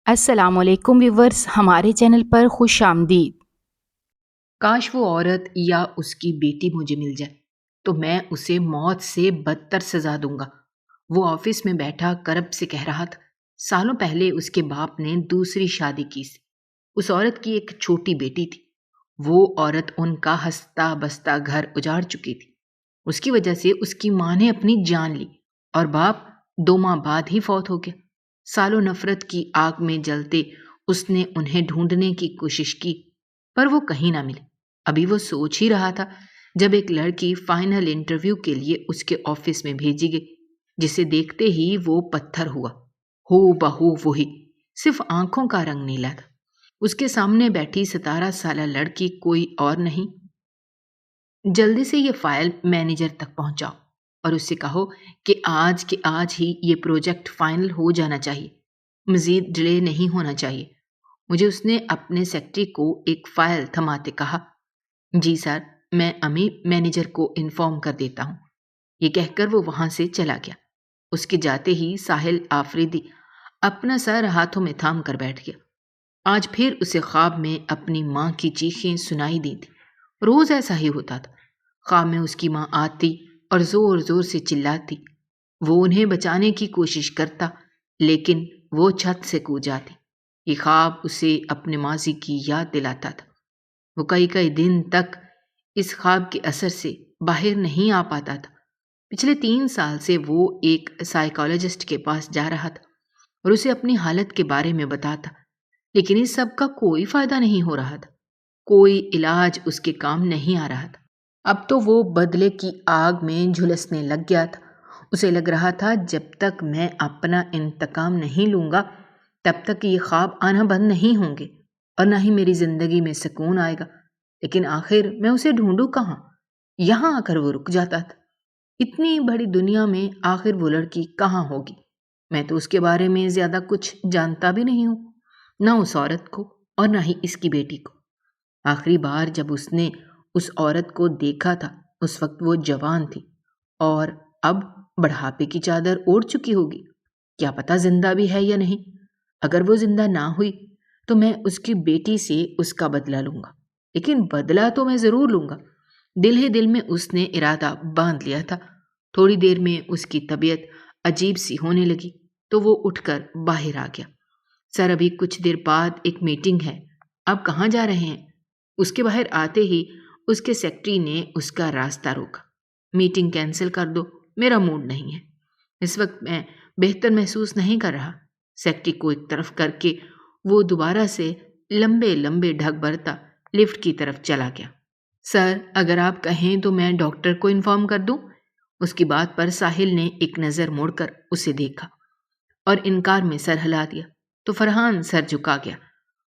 السلام علیکم ویورز، ہمارے چینل پر خوش آمدید۔ کاش وہ عورت یا اس کی بیٹی مجھے مل جائے تو میں اسے موت سے بدتر سزا دوں گا۔ وہ آفس میں بیٹھا کرب سے کہہ رہا تھا۔ سالوں پہلے اس کے باپ نے دوسری شادی کی سی۔ اس عورت کی ایک چھوٹی بیٹی تھی۔ وہ عورت ان کا ہستا بستا گھر اجاڑ چکی تھی۔ اس کی وجہ سے اس کی ماں نے اپنی جان لی اور باپ 2 ماہ بعد ہی فوت ہو گیا۔ سالوں نفرت کی آگ میں جلتے اس نے انہیں ڈھونڈنے کی کوشش کی، پر وہ کہیں نہ ملے۔ ابھی وہ سوچ ہی رہا تھا جب ایک لڑکی فائنل انٹرویو کے لیے اس کے آفس میں بھیجی گئی، جسے دیکھتے ہی وہ پتھر ہوا۔ ہو بہو وہی، صرف آنکھوں کا رنگ نیلا تھا۔ اس کے سامنے بیٹھی 17 سالہ لڑکی کوئی اور نہیں۔ جلدی سے یہ فائل مینیجر تک پہنچاؤ اور اس سے کہو کہ آج ہی یہ پروجیکٹ فائنل ہو جانا چاہیے، مزید ڈیلے نہیں ہونا چاہیے۔ مجھے اس نے اپنے سیکرٹری کو ایک فائل تھماتے کہا۔ جی سر، میں امی مینیجر کو انفارم کر دیتا ہوں۔ یہ کہہ کر وہ وہاں سے چلا گیا۔ اس کے جاتے ہی ساحل آفریدی اپنا سر ہاتھوں میں تھام کر بیٹھ گیا۔ آج پھر اسے خواب میں اپنی ماں کی چیخیں سنائی دی تھی۔ روز ایسا ہی ہوتا تھا۔ خواب میں اس کی ماں آتی اور زور زور سے چلاتی۔ وہ انہیں بچانے کی کوشش کرتا، لیکن وہ چھت سے کود جاتی۔ یہ خواب اسے اپنے ماضی کی یاد دلاتا تھا۔ وہ کئی دن تک اس خواب کے اثر سے باہر نہیں آ پاتا تھا۔ پچھلے 3 سال سے وہ ایک سائیکالوجسٹ کے پاس جا رہا تھا اور اسے اپنی حالت کے بارے میں بتاتا، لیکن اس سب کا کوئی فائدہ نہیں ہو رہا تھا۔ کوئی علاج اس کے کام نہیں آ رہا تھا۔ اب تو وہ بدلے کی آگ میں جھلسنے لگ گیا تھا۔ اسے لگ رہا تھا جب تک میں اپنا انتقام نہیں لوں گا تب تک یہ خواب آنا بند نہیں ہوں گے اور نہ ہی میری زندگی میں سکون آئے گا۔ لیکن آخر میں اسے ڈھونڈوں کہاں؟ یہاں آ کر وہ رک جاتا تھا۔ اتنی بڑی دنیا میں آخر وہ لڑکی کہاں ہوگی؟ میں تو اس کے بارے میں زیادہ کچھ جانتا بھی نہیں ہوں، نہ اس عورت کو اور نہ ہی اس کی بیٹی کو۔ آخری بار جب اس نے اس عورت کو دیکھا تھا اس وقت وہ جوان تھی اور اب بڑھاپے کی چادر اوڑھ چکی ہوگی۔ کیا پتہ زندہ بھی ہے یا نہیں۔ اگر وہ زندہ نہ ہوئی تو میں اس کی بیٹی سے اس کا بدلہ لوں گا، لیکن بدلہ تو میں ضرور لوں گا۔ دل ہی دل میں اس نے ارادہ باندھ لیا تھا۔ تھوڑی دیر میں اس کی طبیعت عجیب سی ہونے لگی تو وہ اٹھ کر باہر آ گیا۔ سر، ابھی کچھ دیر بعد ایک میٹنگ ہے، آپ کہاں جا رہے ہیں؟ اس کے باہر آتے ہی اس کے سیکرٹری نے اس کا راستہ روکا۔ میٹنگ کینسل کر دو، میرا موڈ نہیں ہے، اس وقت میں بہتر محسوس نہیں کر رہا۔ سیکرٹری کو ایک طرف کر کے وہ دوبارہ سے لمبے لمبے ڈھگ بھرتا لفٹ کی طرف چلا گیا۔ سر، اگر آپ کہیں تو میں ڈاکٹر کو انفارم کر دوں؟ اس کی بات پر ساحل نے ایک نظر موڑ کر اسے دیکھا اور انکار میں سر ہلا دیا تو فرحان سر جھکا گیا۔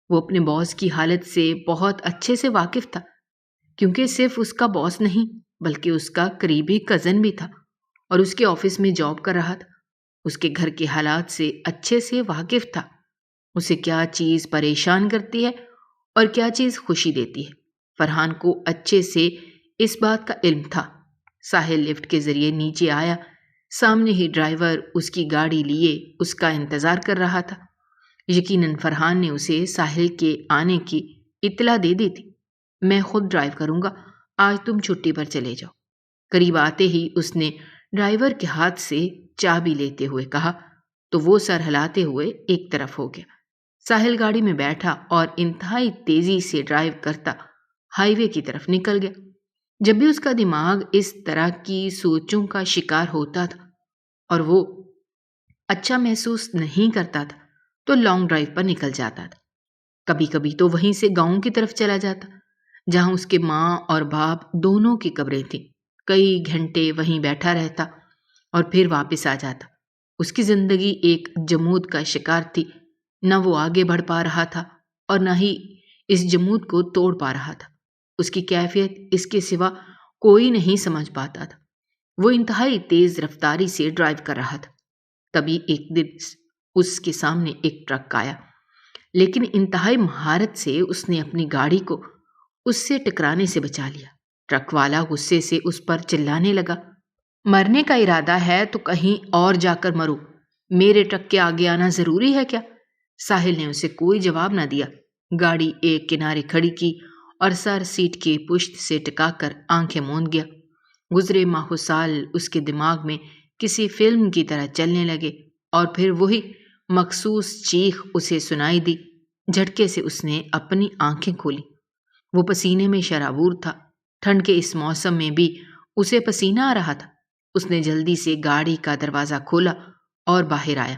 وہ اپنے باس کی حالت سے بہت اچھے سے واقف تھا، کیونکہ صرف اس کا باس نہیں بلکہ اس کا قریبی کزن بھی تھا اور اس کے آفس میں جاب کر رہا تھا۔ اس کے گھر کے حالات سے اچھے سے واقف تھا۔ اسے کیا چیز پریشان کرتی ہے اور کیا چیز خوشی دیتی ہے، فرحان کو اچھے سے اس بات کا علم تھا۔ ساحل لفٹ کے ذریعے نیچے آیا۔ سامنے ہی ڈرائیور اس کی گاڑی لیے اس کا انتظار کر رہا تھا۔ یقیناً فرحان نے اسے ساحل کے آنے کی اطلاع دے دی تھی۔ میں خود ڈرائیو کروں گا، آج تم چھٹی پر چلے جاؤ۔ قریب آتے ہی اس نے ڈرائیور کے ہاتھ سے چابی لیتے ہوئے کہا تو وہ سر ہلاتے ہوئے ایک طرف ہو گیا۔ ساحل گاڑی میں بیٹھا اور انتہائی تیزی سے ڈرائیو کرتا ہائی وے کی طرف نکل گیا۔ جب بھی اس کا دماغ اس طرح کی سوچوں کا شکار ہوتا تھا اور وہ اچھا محسوس نہیں کرتا تھا تو لانگ ڈرائیو پر نکل جاتا تھا۔ کبھی کبھی تو وہیں سے گاؤں کی طرف چلا جاتا جہاں اس کے ماں اور باپ دونوں کی قبریں تھیں۔ کئی گھنٹے وہیں بیٹھا رہتا اور پھر واپس آ جاتا۔ اس کی زندگی ایک جمود کا شکار تھی، نہ وہ آگے بڑھ پا رہا تھا اور نہ ہی اس جمود کو توڑ پا رہا تھا۔ اس کی کیفیت اس کے سوا کوئی نہیں سمجھ پاتا تھا۔ وہ انتہائی تیز رفتاری سے ڈرائیو کر رہا تھا۔ تبھی ایک دن اس کے سامنے ایک ٹرک آیا، لیکن انتہائی مہارت سے اس نے اپنی گاڑی کو اس سے ٹکرانے سے بچا لیا۔ ٹرک والا غصے سے اس پر چلانے لگا، مرنے کا ارادہ ہے تو کہیں اور جا کر مرو، میرے ٹرک کے آگے آنا ضروری ہے کیا؟ ساحل نے اسے کوئی جواب نہ دیا۔ گاڑی ایک کنارے کھڑی کی اور سر سیٹ کے پشت سے ٹکا کر آنکھیں موند گیا۔ گزرے ماہ و سال اس کے دماغ میں کسی فلم کی طرح چلنے لگے اور پھر وہی مخصوص چیخ اسے سنائی دی۔ جھٹکے سے اس نے اپنی آنکھیں کھولی۔ وہ پسینے میں شرابور تھا۔ ٹھنڈ کے اس موسم میں بھی اسے پسینہ آ رہا تھا۔ اس نے جلدی سے گاڑی کا دروازہ کھولا اور باہر آیا۔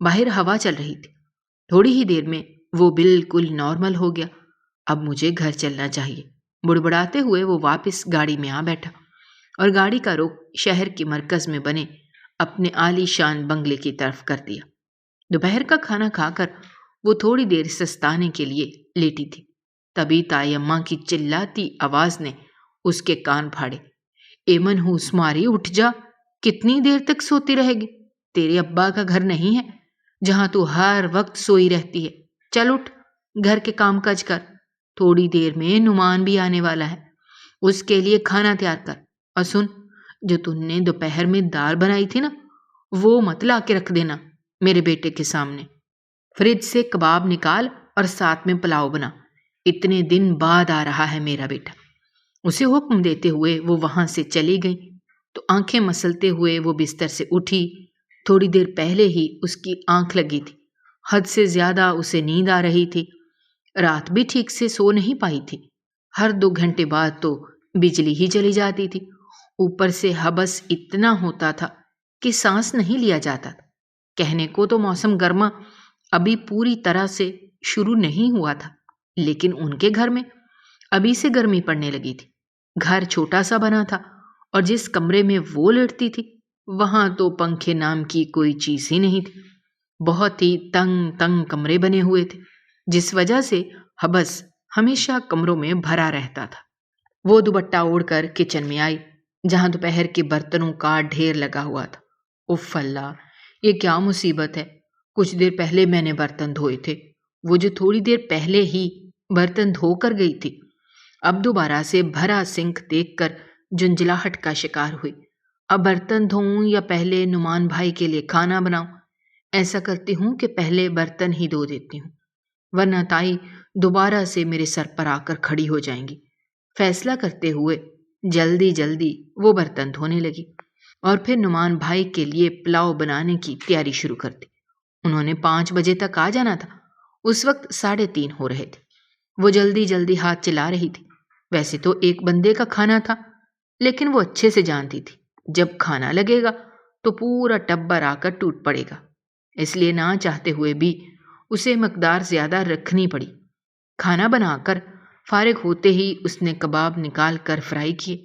باہر ہوا چل رہی تھی۔ تھوڑی ہی دیر میں وہ بالکل نارمل ہو گیا۔ اب مجھے گھر چلنا چاہیے، بڑبڑاتے ہوئے وہ واپس گاڑی میں آ بیٹھا اور گاڑی کا رخ شہر کے مرکز میں بنے اپنے عالی شان بنگلے کی طرف کر دیا۔ دوپہر کا کھانا کھا کر وہ تھوڑی دیر سستانے کے لیے لیٹی تھی، تبھی تائی اماں کی چلاتی آواز نے اس کے کان پھاڑے۔ اے منحوس ماری، اٹھ جا، کتنی دیر تک سوتی رہے گی؟ تیرے ابا کا گھر نہیں ہے جہاں تو ہر وقت سوئی رہتی ہے۔ چل اٹھ، گھر کے کام کاج کر۔ تھوڑی دیر میں نعمان بھی آنے والا ہے، اس کے لیے کھانا تیار کر۔ اور سن، جو تم نے دوپہر میں دال بنائی تھی نا، وہ مت لا کے رکھ دینا میرے بیٹے کے سامنے۔ فریج سے کباب نکال اور ساتھ میں پلاؤ بنا، اتنے دن بعد آ رہا ہے میرا بیٹا۔ اسے حکم دیتے ہوئے وہ وہاں سے چلی گئی تو آنکھیں مسلتے ہوئے وہ بستر سے اٹھی۔ تھوڑی دیر پہلے ہی اس کی آنکھ لگی تھی، حد سے زیادہ اسے نیند آ رہی تھی۔ رات بھی ٹھیک سے سو نہیں پائی تھی، ہر 2 گھنٹے بعد تو بجلی ہی چلی جاتی تھی۔ اوپر سے حبس اتنا ہوتا تھا کہ سانس نہیں لیا جاتا تھا۔ کہنے کو تو موسم گرما ابھی پوری طرح سے شروع نہیں ہوا تھا، لیکن ان کے گھر میں ابھی سے گرمی پڑنے لگی تھی۔ گھر چھوٹا سا بنا تھا اور جس کمرے میں وہ لیٹتی تھی وہاں تو پنکھے نام کی کوئی چیز ہی نہیں تھی۔ بہت ہی تنگ تنگ کمرے بنے ہوئے تھے، جس وجہ سے حبس ہمیشہ کمروں میں بھرا رہتا تھا۔ وہ دوپٹہ اوڑھ کر کچن میں آئی جہاں دوپہر کے برتنوں کا ڈھیر لگا ہوا تھا۔ اف اللہ، یہ کیا مصیبت ہے! کچھ دیر پہلے میں نے برتن دھوئے تھے، وہ جو تھوڑی دیر پہلے ہی برتن دھو کر گئی تھی۔ اب دوبارہ سے بھرا سنک دیکھ کر جنجلاہٹ کا شکار ہوئی۔ اب برتن دھوؤں یا پہلے نعمان بھائی کے لیے کھانا بناؤں؟ ایسا کرتی ہوں کہ پہلے برتن ہی دھو دیتی ہوں، ورنہ تائی دوبارہ سے میرے سر پر آ کر کھڑی ہو جائیں گی۔ فیصلہ کرتے ہوئے جلدی جلدی وہ برتن دھونے لگی اور پھر نعمان بھائی کے لیے پلاؤ بنانے کی تیاری شروع کر دی۔ انہوں نے 5 بجے تک آ جانا تھا، اس وقت 3:30 ہو رہے تھے۔ وہ جلدی جلدی ہاتھ چلا رہی تھی۔ ویسے تو ایک بندے کا کھانا تھا، لیکن وہ اچھے سے جانتی تھی جب کھانا لگے گا تو پورا ٹبر آ کر ٹوٹ پڑے گا، اس لیے نہ چاہتے ہوئے بھی اسے مقدار زیادہ رکھنی پڑی۔ کھانا بنا کر فارغ ہوتے ہی اس نے کباب نکال کر فرائی کیے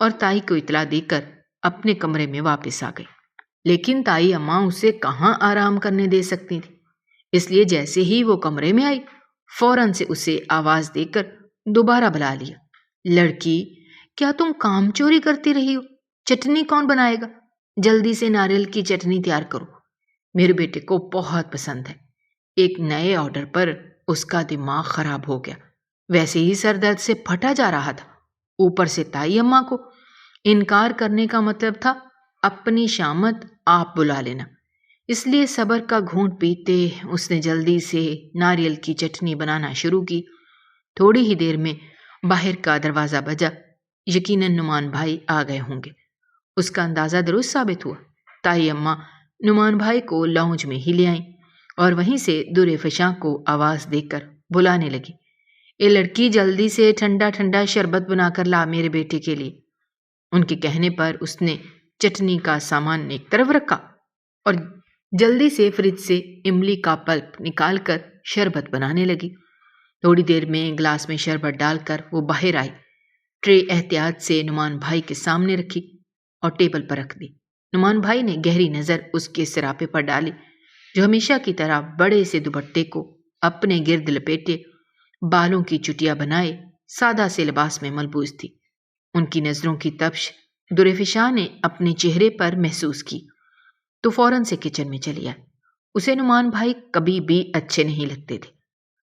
اور تائی کو اطلاع دے کر اپنے کمرے میں واپس آ گئی۔ لیکن تائی اماں اسے کہاں آرام کرنے دے سکتی تھی، اس لیے جیسے ہی وہ کمرے میں آئی فوراً سے اسے آواز دے کر دوبارہ بلا لیا۔ لڑکی، کیا تم کام چوری کرتی رہی ہو؟ چٹنی کون بنائے گا؟ جلدی سے ناریل کی چٹنی تیار کرو، میرے بیٹے کو بہت پسند ہے۔ ایک نئے آرڈر پر اس کا دماغ خراب ہو گیا، ویسے ہی سر درد سے پھٹا جا رہا تھا۔ اوپر سے تائی اماں کو انکار کرنے کا مطلب تھا اپنی شامت آپ بلا لینا، اس لیے صبر کا گھونٹ پیتے اس نے جلدی سے ناریل کی چٹنی بنانا شروع کی۔ تھوڑی ہی دیر میں باہر کا دروازہ بجا، یقیناً نعمان بھائی آ گئے ہوں گے۔ اس کا اندازہ درست ثابت ہوا۔ تائی اماں نعمان بھائی کو لاؤنج میں ہی لے آئیں اور وہیں سے در فشاں کو آواز دے کر بلانے لگی۔ اے لڑکی، جلدی سے ٹھنڈا ٹھنڈا شربت بنا کر لا میرے بیٹے کے لیے۔ ان کے کہنے پر اس نے چٹنی کا سامان ایک طرف رکھا اور جلدی سے فریج سے املی کا پلپ نکال کر شربت بنانے لگی۔ تھوڑی دیر میں گلاس میں شربت ڈال کر وہ باہر آئی۔ ٹرے احتیاط سے نعمان بھائی کے سامنے رکھی اور ٹیبل پر رکھ دی۔ نعمان بھائی نے گہری نظر اس کے سراپے پر ڈالی جو ہمیشہ کی طرح بڑے سے دوپٹے کو اپنے گرد لپیٹے، بالوں کی چٹیاں بنائے سادہ سے لباس میں ملبوس تھی۔ ان کی نظروں کی تپش درفشاں نے اپنے چہرے پر محسوس کی تو فوراً سے کچن میں چلی آئی۔ اسے نعمان بھائی کبھی بھی اچھے نہیں لگتے تھے،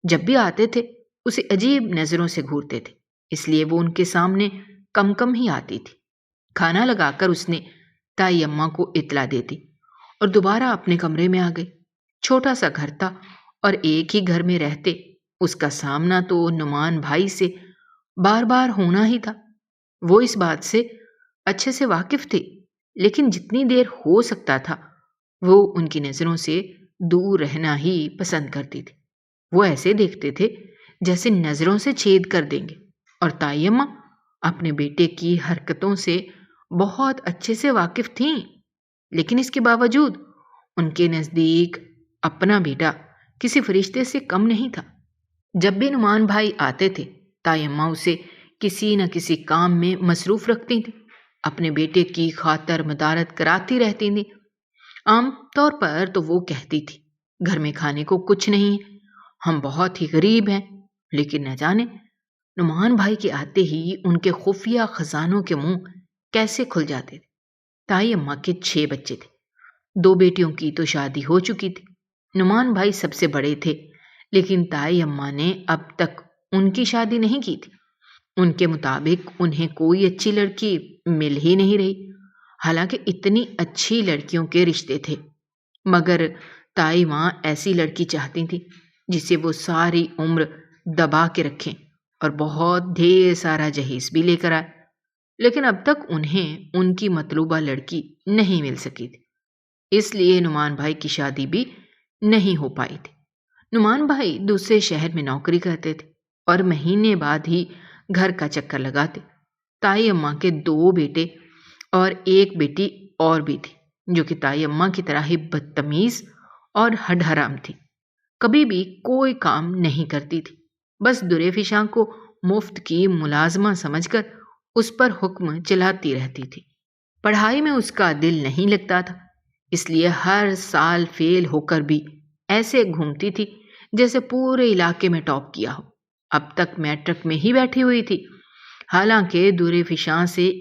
جب بھی آتے تھے اسے عجیب نظروں سے گھورتے تھے، اس لیے وہ ان کے سامنے کم کم ہی آتی تھی۔ کھانا لگا کر اس نے تائی اماں کو اطلاع دے دی اور دوبارہ اپنے کمرے میں آ گئی۔ چھوٹا سا گھر تھا اور ایک ہی گھر میں رہتے اس کا سامنا تو نعمان بھائی سے بار بار ہونا ہی تھا۔ وہ اس بات سے اچھے سے واقف تھے، لیکن جتنی دیر ہو سکتا تھا وہ ان کی نظروں سے دور رہنا ہی پسند کرتی تھی۔ وہ ایسے دیکھتے تھے جیسے نظروں سے چھید کر دیں گے، اور تائی اماں اپنے بیٹے کی حرکتوں سے بہت اچھے سے واقف تھیں، لیکن اس کے باوجود ان کے نزدیک اپنا بیٹا کسی فرشتے سے کم نہیں تھا۔ جب بھی نعمان بھائی آتے تھے، تائی اماں اسے کسی نہ کسی کام میں مصروف رکھتی تھیں، اپنے بیٹے کی خاطر مدارت کراتی رہتی تھیں۔ عام طور پر تو وہ کہتی تھی، گھر میں کھانے کو کچھ نہیں ہے، ہم بہت ہی غریب ہیں، لیکن نہ جانے نعمان بھائی کے آتے ہی ان کے خفیہ خزانوں کے منہ کیسے کھل جاتے تھے۔ تائی اماں کے 6 بچے تھے، 2 بیٹیوں کی تو شادی ہو چکی تھی۔ نعمان بھائی سب سے بڑے تھے، لیکن تائی اماں نے اب تک ان کی شادی نہیں کی تھی۔ ان کے مطابق انہیں کوئی اچھی لڑکی مل ہی نہیں رہی، حالانکہ اتنی اچھی لڑکیوں کے رشتے تھے، مگر تائی ماں ایسی لڑکی چاہتی تھی جسے وہ ساری عمر دبا کے رکھیں اور بہت ڈھیر سارا جہیز بھی لے کر آئے، لیکن اب تک انہیں ان کی مطلوبہ لڑکی نہیں مل سکی تھی، اس لیے نعمان بھائی کی شادی بھی نہیں ہو پائی تھی۔ نعمان بھائی دوسرے شہر میں نوکری کرتے تھے اور مہینے بعد ہی گھر کا چکر لگاتے۔ تائی اماں کے 2 بیٹے اور 1 بیٹی اور بھی تھی، جو کہ تائی اماں کی طرح ہی بدتمیز اور ہڈ حرام تھی، کبھی بھی کوئی کام نہیں کرتی تھی، بس درے فشاں کو مفت کی ملازمہ سمجھ کر اس پر حکم چلاتی رہتی تھی۔ پڑھائی میں اس کا دل نہیں لگتا تھا، اس لیے ہر سال فیل ہو کر بھی ایسے گھومتی تھی جیسے پورے علاقے میں ٹاپ کیا ہو۔ اب تک میٹرک میں ہی بیٹھی ہوئی تھی، حالانکہ درے فشاں سے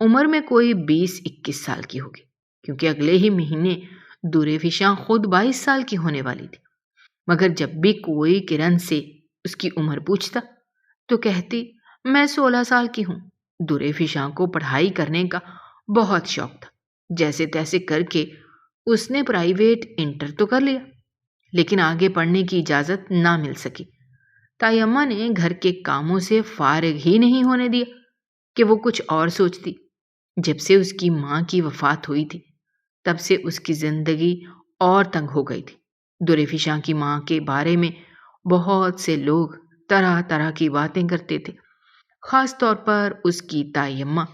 عمر میں کوئی 20-21 سال کی ہوگی، کیونکہ اگلے ہی مہینے درے فشاں خود 22 سال کی ہونے والی تھی۔ مگر جب بھی کوئی کرن سے اس کی عمر پوچھتا تو کہتی میں 16 سال کی ہوں۔ درے فشاں کو پڑھائی کرنے کا بہت شوق تھا، جیسے تیسے کر کے اس نے پرائیویٹ انٹر تو کر لیا، لیکن آگے پڑھنے کی اجازت نہ مل سکی۔ تائی اماں نے گھر کے کاموں سے فارغ ہی نہیں ہونے دیا کہ وہ کچھ اور سوچتی۔ جب سے اس کی ماں کی وفات ہوئی تھی، تب سے اس کی زندگی اور تنگ ہو گئی تھی۔ درے فشاں کی ماں کے بارے میں بہت سے لوگ طرح طرح کی باتیں کرتے تھے، خاص طور پر اس کی تائی اماں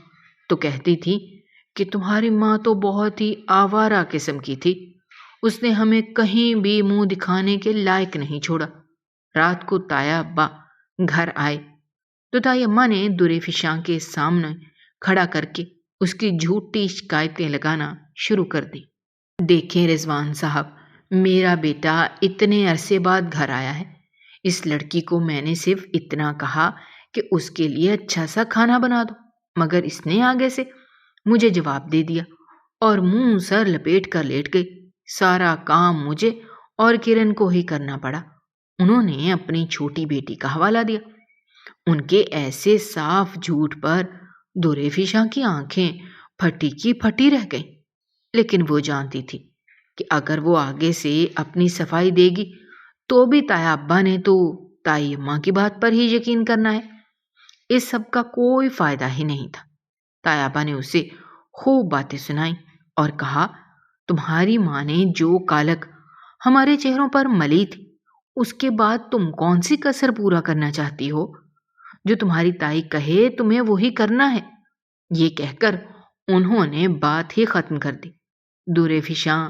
تو کہتی تھی کہ تمہاری ماں تو بہت ہی آوارہ قسم کی تھی، اس نے ہمیں کہیں بھی منہ دکھانے کے لائق نہیں چھوڑا۔ رات کو تایا ابا گھر آئے تو تائی اماں نے درے فشاں کے سامنے کھڑا کر کے اس کی جھوٹی شکایتیں لگانا شروع کر دی۔ دیکھیں رضوان صاحب، میرا بیٹا اتنے عرصے بعد گھر آیا ہے، اس لڑکی کو میں نے صرف اتنا کہا کہ اس کے لیے اچھا سا کھانا بنا دو، مگر اس نے آگے سے مجھے جواب دے دیا اور منہ سر لپیٹ کر لیٹ گئی۔ سارا کام مجھے اور کرن کو ہی کرنا پڑا۔ انہوں نے اپنی چھوٹی بیٹی کا حوالہ دیا۔ ان کے ایسے صاف جھوٹ پر درے فشاں کی آنکھیں پھٹی کی پھٹی رہ گئیں، لیکن وہ جانتی تھی کہ اگر وہ آگے سے اپنی صفائی دے گی تو بھی تایا ابا نے تو تائی اماں کی بات پر ہی یقین کرنا ہے۔ اس سب کا کوئی فائدہ ہی نہیں تھا۔ تایا ابا نے اسے خوب باتیں سنائیں اور کہا تمہاری ماں نے جو کالک ہمارے چہروں پر ملی تھی، اس کے بعد تم کون سی کسر پورا کرنا چاہتی ہو؟ جو تمہاری تائی کہے تمہیں وہی کرنا ہے۔ یہ کہہ کر انہوں نے بات ہی ختم کر دی۔ درے فشاں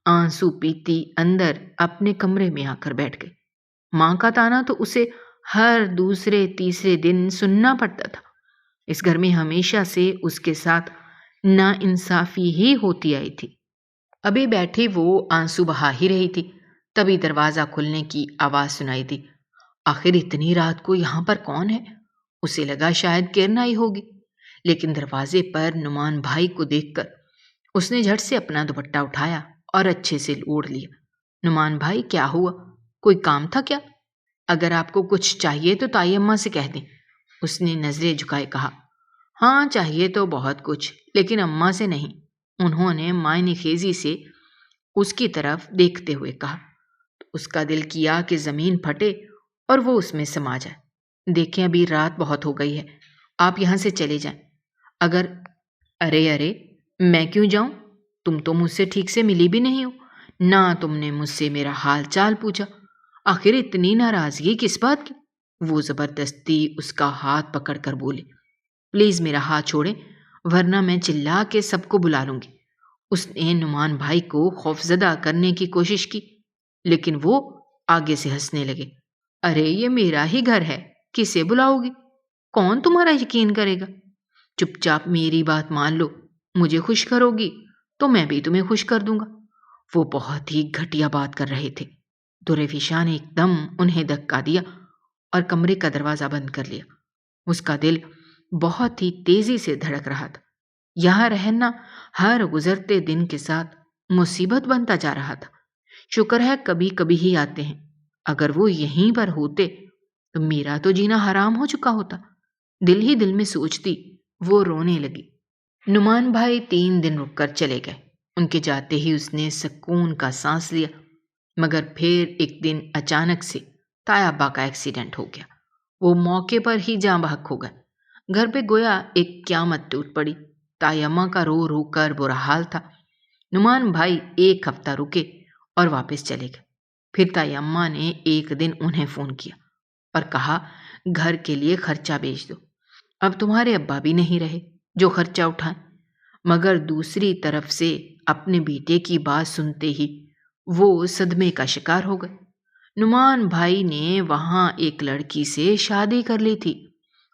آنسو پیتی اندر اپنے کمرے میں آ کر بیٹھ گئی۔ ماں کا تانا تو اسے ہر دوسرے تیسرے دن سننا پڑتا تھا۔ اس گھر میں ہمیشہ سے اس کے ساتھ ناانصافی ہی ہوتی آئی تھی۔ ابھی بیٹھی وہ آنسو بہا ہی رہی تھی، تبھی دروازہ کھلنے کی آواز سنائی دی۔ آخر اتنی رات کو یہاں پر کون ہے؟ اسے لگا شاید کرن آئی ہوگی، لیکن دروازے پر نعمان بھائی کو دیکھ کر اس نے جھٹ سے اپنا دوپٹہ اٹھایا اور اچھے سے اوڑھ لیا۔ نعمان بھائی کیا ہوا؟ کوئی کام تھا کیا؟ اگر آپ کو کچھ چاہیے تو تائی اماں سے کہہ دیں، اس نے نظریں جھکائے کہا۔ ہاں چاہیے تو بہت کچھ، لیکن اماں سے نہیں۔ انہوں نے معنی خیزی سے اس کی طرف دیکھتے ہوئے کہا۔ اس کا دل کیا کہ زمین پھٹے اور وہ اس میں سما جائے۔ دیکھیں ابھی رات بہت ہو گئی ہے، آپ یہاں سے چلے جائیں۔ اگر ارے میں کیوں جاؤں؟ تم تو مجھ سے ٹھیک سے ملی بھی نہیں ہو، نہ تم نے مجھ سے میرا حال چال پوچھا، آخر اتنی ناراضگی کس بات کی؟ وہ زبردستی اس کا ہاتھ پکڑ کر بولے۔ پلیز میرا ہاتھ چھوڑیں ورنہ میں چلا کے سب کو بلا لوں گی۔ اس نے نعمان بھائی کو خوفزدہ کرنے کی کوشش کی، لیکن وہ آگے سے ہنسنے لگے۔ ارے یہ میرا ہی گھر ہے، کسے بلاؤ گی؟ کون تمہارا یقین کرے گا؟ چپ چاپ میری بات مان لو، مجھے خوش کرو گی تو میں بھی تمہیں خوش کر دوں گا۔ وہ بہت ہی گھٹیا بات کر رہے تھے۔ دریفشا نے ایک دم انہیں دھکا دیا اور کمرے کا دروازہ بند کر لیا۔ اس کا دل بہت ہی تیزی سے دھڑک رہا تھا۔ یہاں رہنا ہر گزرتے دن کے ساتھ مصیبت بنتا جا رہا تھا۔ شکر ہے کبھی کبھی ہی آتے ہیں، اگر وہ یہیں پر ہوتے تو میرا تو جینا حرام ہو چکا ہوتا۔ دل ہی دل میں سوچتی وہ رونے لگی۔ نعمان بھائی 3 دن رک کر چلے گئے۔ ان کے جاتے ہی اس نے سکون کا سانس لیا، مگر پھر ایک دن اچانک سے تایا ابا کا ایکسیڈنٹ ہو گیا۔ وہ موقع پر ہی جاں بحق ہو گئے۔ گھر پہ گویا ایک قیامت ٹوٹ پڑی۔ تائی اماں کا رو رو کر برا حال تھا۔ نعمان بھائی 1 ہفتہ رکے اور واپس چلے گئے۔ پھر تائی اماں نے ایک دن انہیں فون کیا اور کہا گھر کے لیے خرچہ بھیج دو، اب تمہارے ابا بھی نہیں رہے جو خرچہ اٹھائیں۔ مگر دوسری طرف سے اپنے بیٹے کی بات سنتے ہی وہ صدمے کا شکار ہو گئے۔ نعمان بھائی نے وہاں ایک لڑکی سے شادی کر لی تھی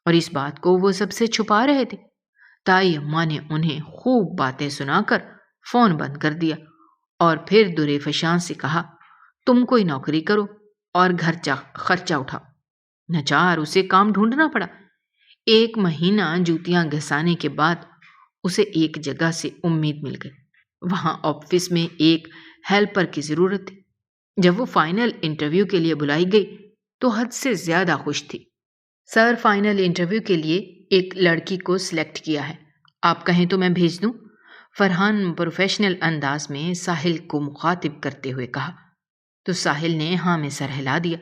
اور اس بات کو وہ سب سے چھپا رہے تھے۔ تائی اماں نے انہیں خوب باتیں سنا کر فون بند کر دیا اور پھر دریفشاں سے کہا تم کوئی نوکری کرو اور خرچہ اٹھاؤ۔ ناچار اسے کام ڈھونڈنا پڑا۔ 1 مہینہ جوتیاں گھسانے کے بعد اسے ایک جگہ سے امید مل گئی۔ وہاں آفس میں ایک ہیلپر کی ضرورت تھی۔ جب وہ فائنل انٹرویو کے لیے بلائی گئی تو حد سے زیادہ خوش تھی۔ سر فائنل انٹرویو کے لیے ایک لڑکی کو سلیکٹ کیا ہے، آپ کہیں تو میں بھیج دوں؟ فرحان پروفیشنل انداز میں ساحل کو مخاطب کرتے ہوئے کہا تو ساحل نے ہاں میں سر ہلا دیا۔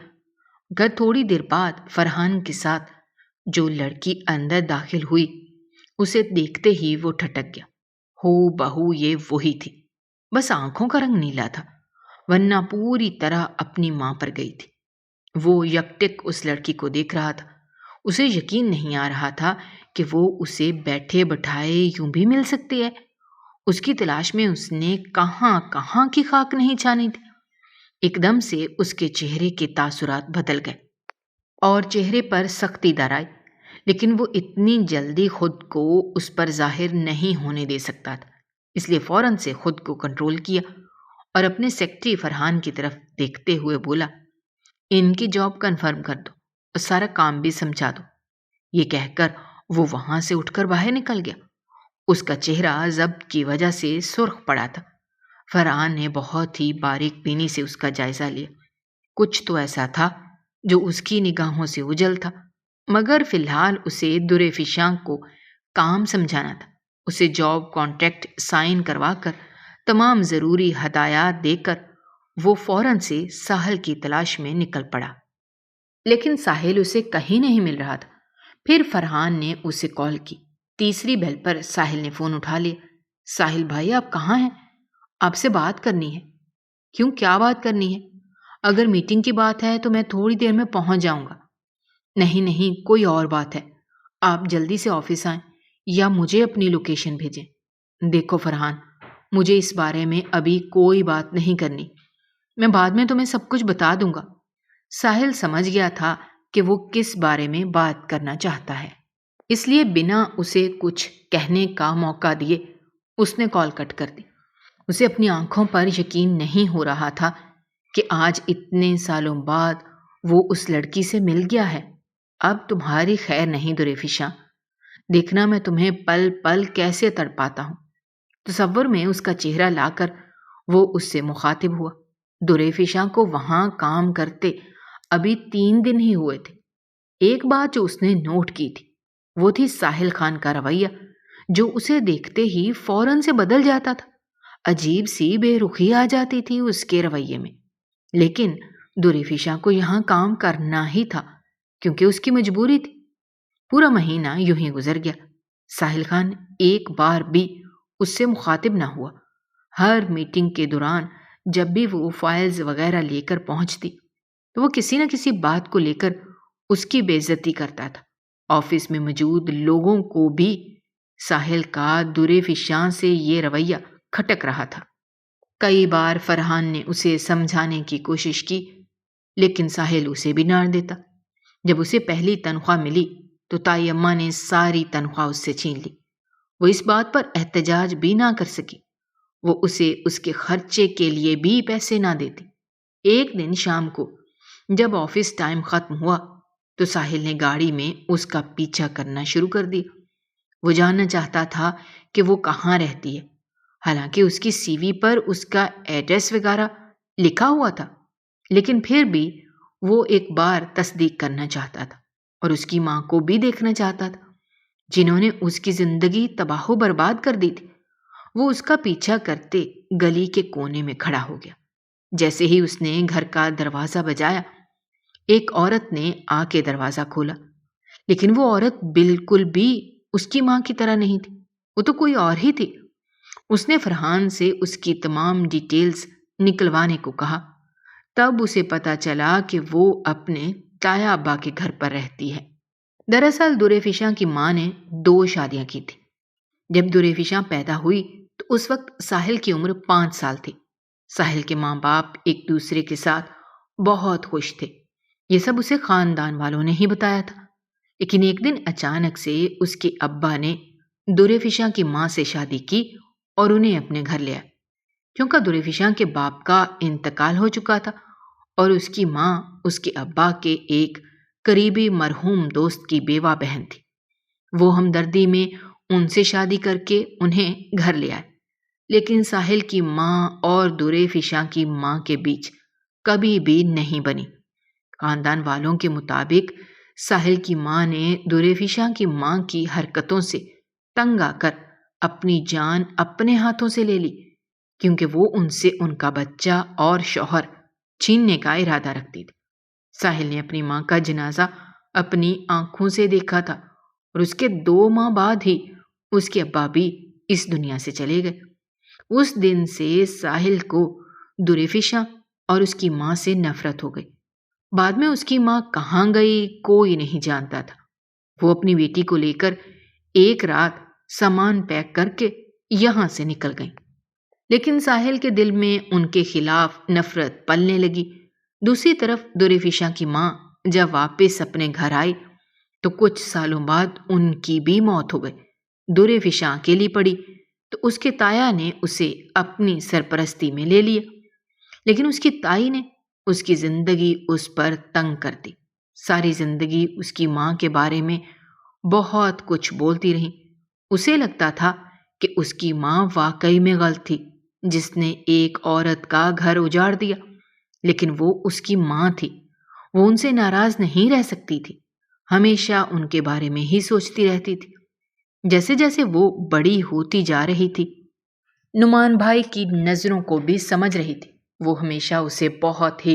گر تھوڑی دیر بعد فرحان کے ساتھ جو لڑکی اندر داخل ہوئی اسے دیکھتے ہی وہ ٹھٹک گیا۔ ہو بہو یہ وہی تھی، بس آنکھوں کا رنگ نیلا تھا، ورنہ پوری طرح اپنی ماں پر گئی تھی۔ وہ یکٹک اس لڑکی کو دیکھ رہا تھا۔ اسے یقین نہیں آ رہا تھا کہ وہ اسے بیٹھے بٹھائے یوں بھی مل سکتی ہے۔ اس کی تلاش میں اس نے کہاں کہاں کی خاک نہیں چھانی تھی۔ ایک دم سے اس کے چہرے کے تاثرات بدل گئے اور چہرے پر سختی در آئی، لیکن وہ اتنی جلدی خود کو اس پر ظاہر نہیں ہونے دے سکتا تھا، اس لیے فوراً سے خود کو کنٹرول کیا اور اپنے سیکرٹری فرحان کی طرف دیکھتے ہوئے بولا ان کی جاب کنفرم کر دو اور سارا کام بھی سمجھا دو۔ یہ کہہ کر وہ وہاں سے اٹھ کر باہر نکل گیا۔ اس کا چہرہ ضبط کی وجہ سے سرخ پڑا تھا۔ فرحان نے بہت ہی باریک بینی سے اس کا جائزہ لیا۔ کچھ تو ایسا تھا جو اس کی نگاہوں سے اوجھل تھا، مگر فی الحال اسے دریفشاں کو کام سمجھانا تھا۔ اسے جاب کانٹریکٹ سائن کروا کر تمام ضروری ہدایات دے کر وہ فوراً سے ساحل کی تلاش میں نکل پڑا، لیکن ساحل اسے کہیں نہیں مل رہا تھا۔ پھر فرحان نے اسے کال کی۔ تیسری بیل پر ساحل نے فون اٹھا لیا۔ ساحل بھائی آپ کہاں ہیں؟ آپ سے بات کرنی ہے۔ کیوں، کیا بات کرنی ہے؟ اگر میٹنگ کی بات ہے تو میں تھوڑی دیر میں پہنچ جاؤں گا۔ نہیں کوئی اور بات ہے، آپ جلدی سے آفس آئیں یا مجھے اپنی لوکیشن بھیجیں۔ دیکھو فرحان، مجھے اس بارے میں ابھی کوئی بات نہیں کرنی، میں بعد میں تمہیں سب کچھ بتا دوں گا۔ ساحل سمجھ گیا تھا کہ وہ کس بارے میں بات کرنا چاہتا ہے، اس لیے بنا اسے کچھ کہنے کا موقع دیے اس نے کال کٹ کر دی۔ اسے اپنی آنکھوں پر یقین نہیں ہو رہا تھا کہ آج اتنے سالوں بعد وہ اس لڑکی سے مل گیا ہے۔ اب تمہاری خیر نہیں دریفشاں، دیکھنا میں تمہیں پل پل کیسے تڑپاتا ہوں۔ تصور میں اس کا چہرہ لا کر وہ اس سے مخاطب ہوا۔ دریفشاں کو وہاں کام کرتے ابھی 3 دن ہی ہوئے تھے۔ ایک بات جو اس نے نوٹ کی تھی وہ تھی ساحل خان کا رویہ، جو اسے دیکھتے ہی فوراً سے بدل جاتا تھا۔ عجیب سی بے رخی آ جاتی تھی اس کے رویے میں، لیکن دریفشا کو یہاں کام کرنا ہی تھا کیونکہ اس کی مجبوری تھی۔ پورا مہینہ یوں ہی گزر گیا۔ ساحل خان ایک بار بھی اس سے مخاطب نہ ہوا۔ ہر میٹنگ کے دوران جب بھی وہ فائلز وغیرہ لے کر پہنچتی تو وہ کسی نہ کسی بات کو لے کر اس کی بے عزتی کرتا تھا۔ آفس میں موجود لوگوں کو بھی ساحل کا دریفشاں سے یہ رویہ کھٹک رہا تھا۔ کئی بار فرحان نے اسے سمجھانے کی کوشش کی، لیکن ساحل اسے بھی ڈانٹ دیتا۔ جب اسے پہلی تنخواہ ملی تو تائی اماں نے ساری تنخواہ اس سے چھین لی۔ وہ اس بات پر احتجاج بھی نہ کر سکی۔ وہ اسے اس کے خرچے کے لیے بھی پیسے نہ دیتی۔ ایک دن شام کو جب آفس ٹائم ختم ہوا تو ساحل نے گاڑی میں اس کا پیچھا کرنا شروع کر دیا۔ وہ جاننا چاہتا تھا کہ وہ کہاں رہتی ہے، حالانکہ اس کی سی وی پر اس کا ایڈریس وغیرہ لکھا ہوا تھا، لیکن پھر بھی وہ ایک بار تصدیق کرنا چاہتا تھا اور اس کی ماں کو بھی دیکھنا چاہتا تھا، جنہوں نے اس کی زندگی تباہ و برباد کر دی تھی۔ وہ اس کا پیچھا کرتے گلی کے کونے میں کھڑا ہو گیا۔ جیسے ہی اس نے گھر کا دروازہ بجایا، ایک عورت نے آ کے دروازہ کھولا، لیکن وہ عورت بالکل بھی اس کی ماں کی طرح نہیں تھی، وہ تو کوئی اور ہی تھی۔ اس نے فرحان سے اس کی تمام ڈیٹیلز نکلوانے کو کہا۔ تب اسے پتا چلا کہ وہ اپنے تایا ابا کے گھر پر رہتی ہے۔ دراصل دریفشاں کی ماں نے 2 شادیاں کی تھی۔ جب دریفشاں پیدا ہوئی تو اس وقت ساحل کی عمر 5 سال تھی۔ ساحل کے ماں باپ ایک دوسرے کے ساتھ بہت خوش تھے۔ یہ سب اسے خاندان والوں نے ہی بتایا تھا، لیکن ایک دن اچانک سے اس کے ابا نے دریفشاں کی ماں سے شادی کی اور انہیں اپنے گھر لے آئے۔ کیونکہ دریفشاں کے باپ کا انتقال ہو چکا تھا اور اس کی ماں اس کے ابا کے ایک قریبی مرحوم دوست کی بیوہ بہن تھی، وہ ہمدردی میں ان سے شادی کر کے انہیں گھر لے آئے۔ لیکن ساحل کی ماں اور دریفشاں کی ماں کے بیچ کبھی بھی نہیں بنی۔ خاندان والوں کے مطابق ساحل کی ماں نے دریفشاں کی ماں کی حرکتوں سے تنگ آ کر اپنی جان اپنے ہاتھوں سے لے لی، کیونکہ وہ ان سے ان کا بچہ اور شوہر چھیننے کا ارادہ رکھتی تھی۔ ساحل نے اپنی ماں کا جنازہ اپنی آنکھوں سے دیکھا تھا اور اس کے 2 ماہ بعد ہی اس کے ابا بھی اس دنیا سے چلے گئے۔ اس دن سے ساحل کو دریفشاں اور اس کی ماں سے نفرت ہو گئی۔ بعد میں اس کی ماں کہاں گئی کوئی نہیں جانتا تھا۔ وہ اپنی بیٹی کو لے کر ایک رات سامان پیک کر کے یہاں سے نکل گئی، لیکن ساحل کے دل میں ان کے خلاف نفرت پلنے لگی۔ دوسری طرف دریفشاں کی ماں جب واپس اپنے گھر آئی تو کچھ سالوں بعد ان کی بھی موت ہو گئی۔ دریفشاں اکیلی پڑی تو اس کے تایا نے اسے اپنی سرپرستی میں لے لیا، لیکن اس کی تائی نے اس کی زندگی اس پر تنگ کر دی۔ ساری زندگی اس کی ماں کے بارے میں بہت کچھ بولتی رہی۔ اسے لگتا تھا کہ اس کی ماں واقعی میں غلط تھی جس نے ایک عورت کا گھر اجاڑ دیا، لیکن وہ اس کی ماں تھی، وہ ان سے ناراض نہیں رہ سکتی تھی، ہمیشہ ان کے بارے میں ہی سوچتی رہتی تھی۔ جیسے جیسے وہ بڑی ہوتی جا رہی تھی، نعمان بھائی کی نظروں کو بھی سمجھ رہی تھی۔ وہ ہمیشہ اسے بہت ہی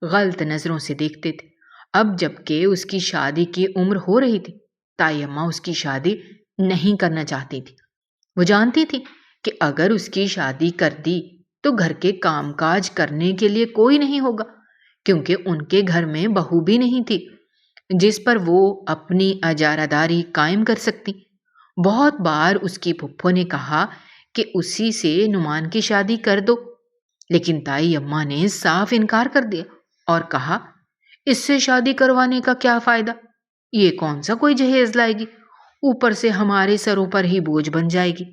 غلط نظروں سے دیکھتے تھے۔ اب جب کہ اس کی شادی کی عمر ہو رہی تھی، تائی اماں اس کی شادی نہیں کرنا چاہتی تھی۔ وہ جانتی تھی کہ اگر اس کی شادی کر دی تو گھر کے کام کاج کرنے کے لیے کوئی نہیں ہوگا، کیونکہ ان کے گھر میں بہو بھی نہیں تھی جس پر وہ اپنی اجارہ داری قائم کر سکتی۔ بہت بار اس کی پھپھو نے کہا کہ اسی سے نعمان کی شادی کر دو، لیکن تائی اماں نے صاف انکار کر دیا اور کہا، اس سے شادی کروانے کا کیا فائدہ، یہ کون سا کوئی جہیز لائے گی، اوپر سے ہمارے سروں پر ہی بوجھ بن جائے گی،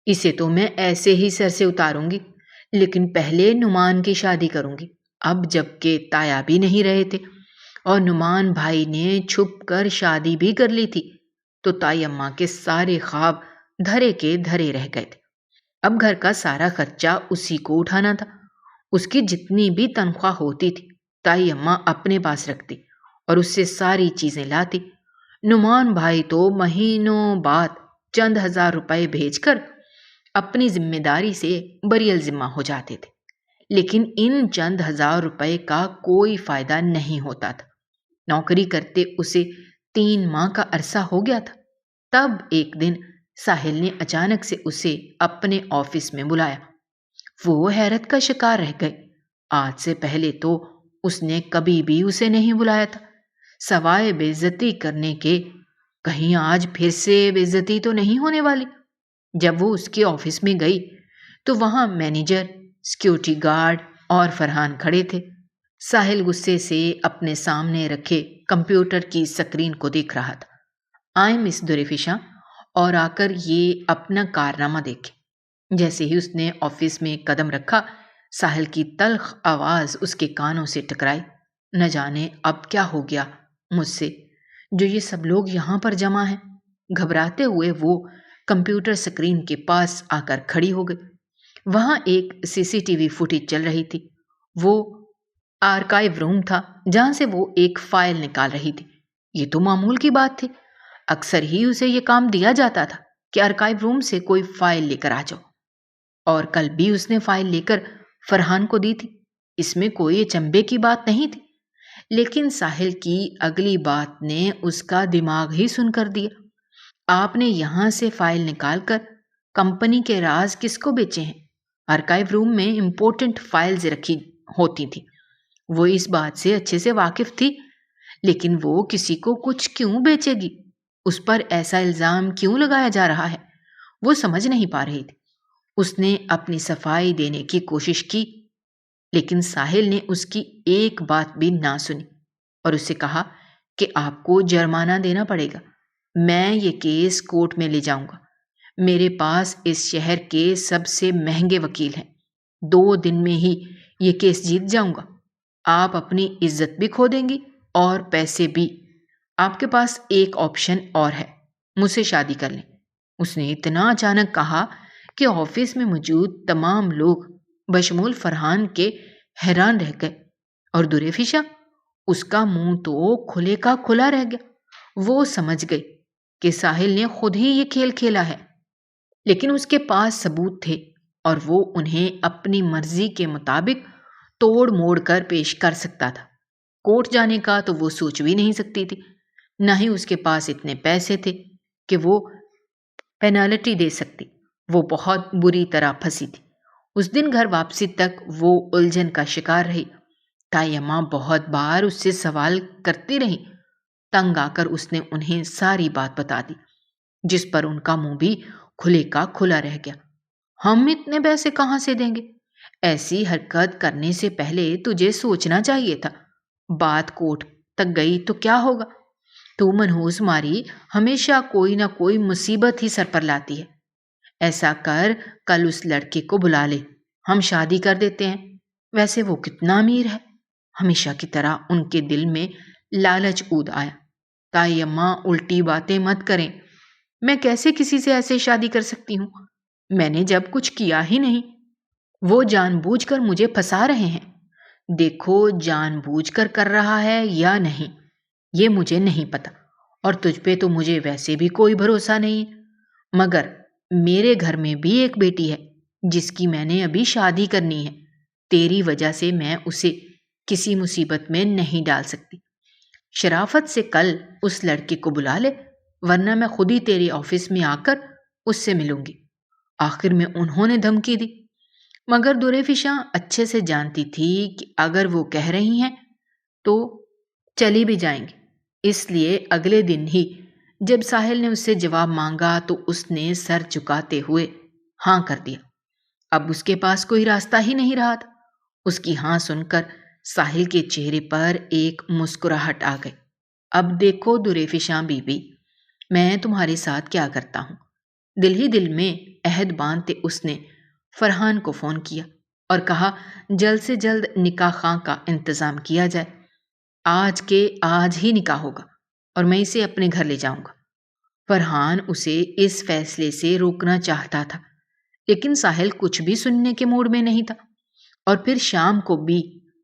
اسے تو میں ایسے ہی سر سے اتاروں گی، لیکن پہلے نعمان کی شادی کروں گی۔ اب جب کہ تایا بھی نہیں رہے تھے اور نعمان بھائی نے چھپ کر شادی بھی کر لی تھی تو تائی اماں کے سارے خواب دھرے کے دھرے رہ گئے تھے۔ اب گھر کا سارا خرچہ اسی کو اٹھانا تھا۔ اس کی جتنی بھی تنخواہ ہوتی تھی تائی اماں اپنے پاس رکھتی اور اس سے ساری چیزیں لاتی۔ نعمان بھائی تو مہینوں بعد چند ہزار روپے بھیج کر اپنی ذمہ داری سے بری الذمہ ہو جاتے تھے، لیکن ان چند ہزار روپے کا کوئی فائدہ نہیں ہوتا تھا۔ نوکری کرتے اسے 3 ماہ کا عرصہ ہو گیا تھا۔ تب ایک دن ساحل نے اچانک سے اسے اپنے آفس میں بلایا۔ وہ حیرت کا شکار رہ گئے۔ آج سے پہلے تو اس نے کبھی بھی اسے نہیں بلایا تھا، سوائے بے عزتی کرنے کے۔ کہیں آج پھر سے بے عزتی تو نہیں ہونے والی؟ جب وہ اس کے آفس میں گئی تو وہاں مینیجر، سیکیورٹی گارڈ اور فرحان کھڑے تھے۔ ساحل غصے سے اپنے سامنے رکھے کمپیوٹر کی سکرین کو دیکھ رہا تھا۔ آئے مس دوریفشا، اور آ کر یہ اپنا کارنامہ دیکھے۔ جیسے ہی اس نے آفس میں قدم رکھا، ساحل کی تلخ آواز اس کے کانوں سے ٹکرائی۔ نہ جانے اب کیا ہو گیا مجھ سے جو یہ سب لوگ یہاں پر جمع ہیں۔ گھبراتے ہوئے وہ کمپیوٹر سکرین کے پاس آ کر کھڑی ہو گئی۔ وہاں ایک CCTV فوٹیج چل رہی تھی۔ وہ آرکائیو روم تھا جہاں سے وہ ایک فائل نکال رہی تھی۔ یہ تو معمول کی بات تھی، اکثر ہی اسے یہ کام دیا جاتا تھا کہ آرکائیو روم سے کوئی فائل لے کر آ جاؤ، اور کل بھی اس نے فائل لے کر فرحان کو دی تھی۔ اس میں کوئی اچنبھے کی بات نہیں تھی، لیکن ساحل کی اگلی بات نے اس کا دماغ ہی سن کر دیا۔ آپ نے یہاں سے فائل نکال کر کمپنی کے راز کس کو بیچے ہیں؟ آرکائیو روم میں امپورٹنٹ فائلز رکھی ہوتی تھی۔ وہ اس بات سے اچھے سے واقف تھی، لیکن وہ کسی کو کچھ کیوں بیچے گی؟ اس پر ایسا الزام کیوں لگایا جا رہا ہے؟ وہ سمجھ نہیں پا رہی تھی۔ اس نے اپنی صفائی دینے کی کوشش کی، لیکن ساحل نے اس کی ایک بات بھی نہ سنی اور اس سے کہا کہ آپ کو جرمانہ دینا پڑے گا۔ میں یہ کیس کورٹ میں لے جاؤں گا۔ میرے پاس اس شہر کے سب سے مہنگے وکیل ہیں۔ 2 دن میں ہی یہ کیس جیت جاؤں گا۔ آپ اپنی عزت بھی کھو دیں گی اور پیسے بھی۔ آپ کے پاس ایک آپشن اور ہے، مجھ سے شادی کر لیں۔ اس نے اتنا اچانک کہا کہ آفس میں موجود تمام لوگ بشمول فرحان کے حیران رہ گئے، اور دوریفشا، اس کا منہ تو کھلے کا کھلا رہ گیا۔ وہ سمجھ گئی کہ ساحل نے خود ہی یہ کھیل کھیلا ہے، لیکن اس کے پاس ثبوت تھے اور وہ انہیں اپنی مرضی کے مطابق توڑ موڑ کر پیش کر سکتا تھا۔ کورٹ جانے کا تو وہ سوچ بھی نہیں سکتی تھی، نہ ہی اس کے پاس اتنے پیسے تھے کہ وہ پینالٹی دے سکتی۔ وہ بہت بری طرح پھنسی تھی۔ اس دن گھر واپسی تک وہ الجھن کا شکار رہی۔ تائی اماں بہت بار اس سے سوال کرتی رہی۔ تنگ آ کر اس نے انہیں ساری بات بتا دی، جس پر ان کا منہ بھی کھلے کا کھلا رہ گیا۔ ہم اتنے پیسے کہاں سے دیں گے؟ ایسی حرکت کرنے سے پہلے تجھے سوچنا چاہیے تھا۔ بات کورٹ تک گئی تو کیا ہوگا؟ تو منحوس ماری ہمیشہ کوئی نہ کوئی مصیبت ہی سر پر لاتی ہے۔ ایسا کر، کل اس لڑکے کو بلا لے، ہم شادی کر دیتے ہیں۔ ویسے وہ کتنا امیر ہے۔ ہمیشہ کی طرح ان کے دل میں لالچ اود آیا۔ تائی اماں الٹی باتیں مت کریں، میں کیسے کسی سے ایسے شادی کر سکتی ہوں؟ میں نے جب کچھ کیا ہی نہیں۔ وہ جان بوجھ کر مجھے پھنسا رہے ہیں۔ دیکھو، جان بوجھ کر رہا ہے یا نہیں یہ مجھے نہیں پتا، اور تجھ پہ تو مجھے ویسے بھی کوئی بھروسہ نہیں ہے، مگر میرے گھر میں بھی ایک بیٹی ہے جس کی میں نے ابھی شادی کرنی ہے۔ تیری وجہ سے میں اسے کسی مصیبت میں نہیں ڈال سکتی۔ شرافت سے کل اس لڑکے کو بلا لے، ورنہ میں خود ہی تیرے آفس میں آ کر اس سے ملوں گی۔ آخر میں انہوں نے دھمکی دی، مگر دوریفشا اچھے سے جانتی تھی کہ اگر وہ کہہ رہی ہیں تو چلی بھی جائیں گے۔ اس لیے اگلے دن ہی جب ساحل نے اس سے جواب مانگا تو اس نے سر جھکاتے ہوئے ہاں کر دیا۔ اب اس کے پاس کوئی راستہ ہی نہیں رہا تھا۔ اس کی ہاں سن کر ساحل کے چہرے پر ایک مسکراہٹ آ گئی۔ اب دیکھو دوریفشا بی بی، میں تمہارے ساتھ کیا کرتا ہوں۔ دل ہی دل میں عہد باندھتے اس نے فرحان کو فون کیا اور کہا جلد سے جلد نکاح خاں کا انتظام کیا جائے۔ آج کے آج ہی نکاح ہوگا اور میں اسے اپنے گھر لے جاؤں گا۔ فرحان اسے اس فیصلے سے روکنا چاہتا تھا، لیکن ساحل کچھ بھی سننے کے موڈ میں نہیں تھا، اور پھر شام کو بھی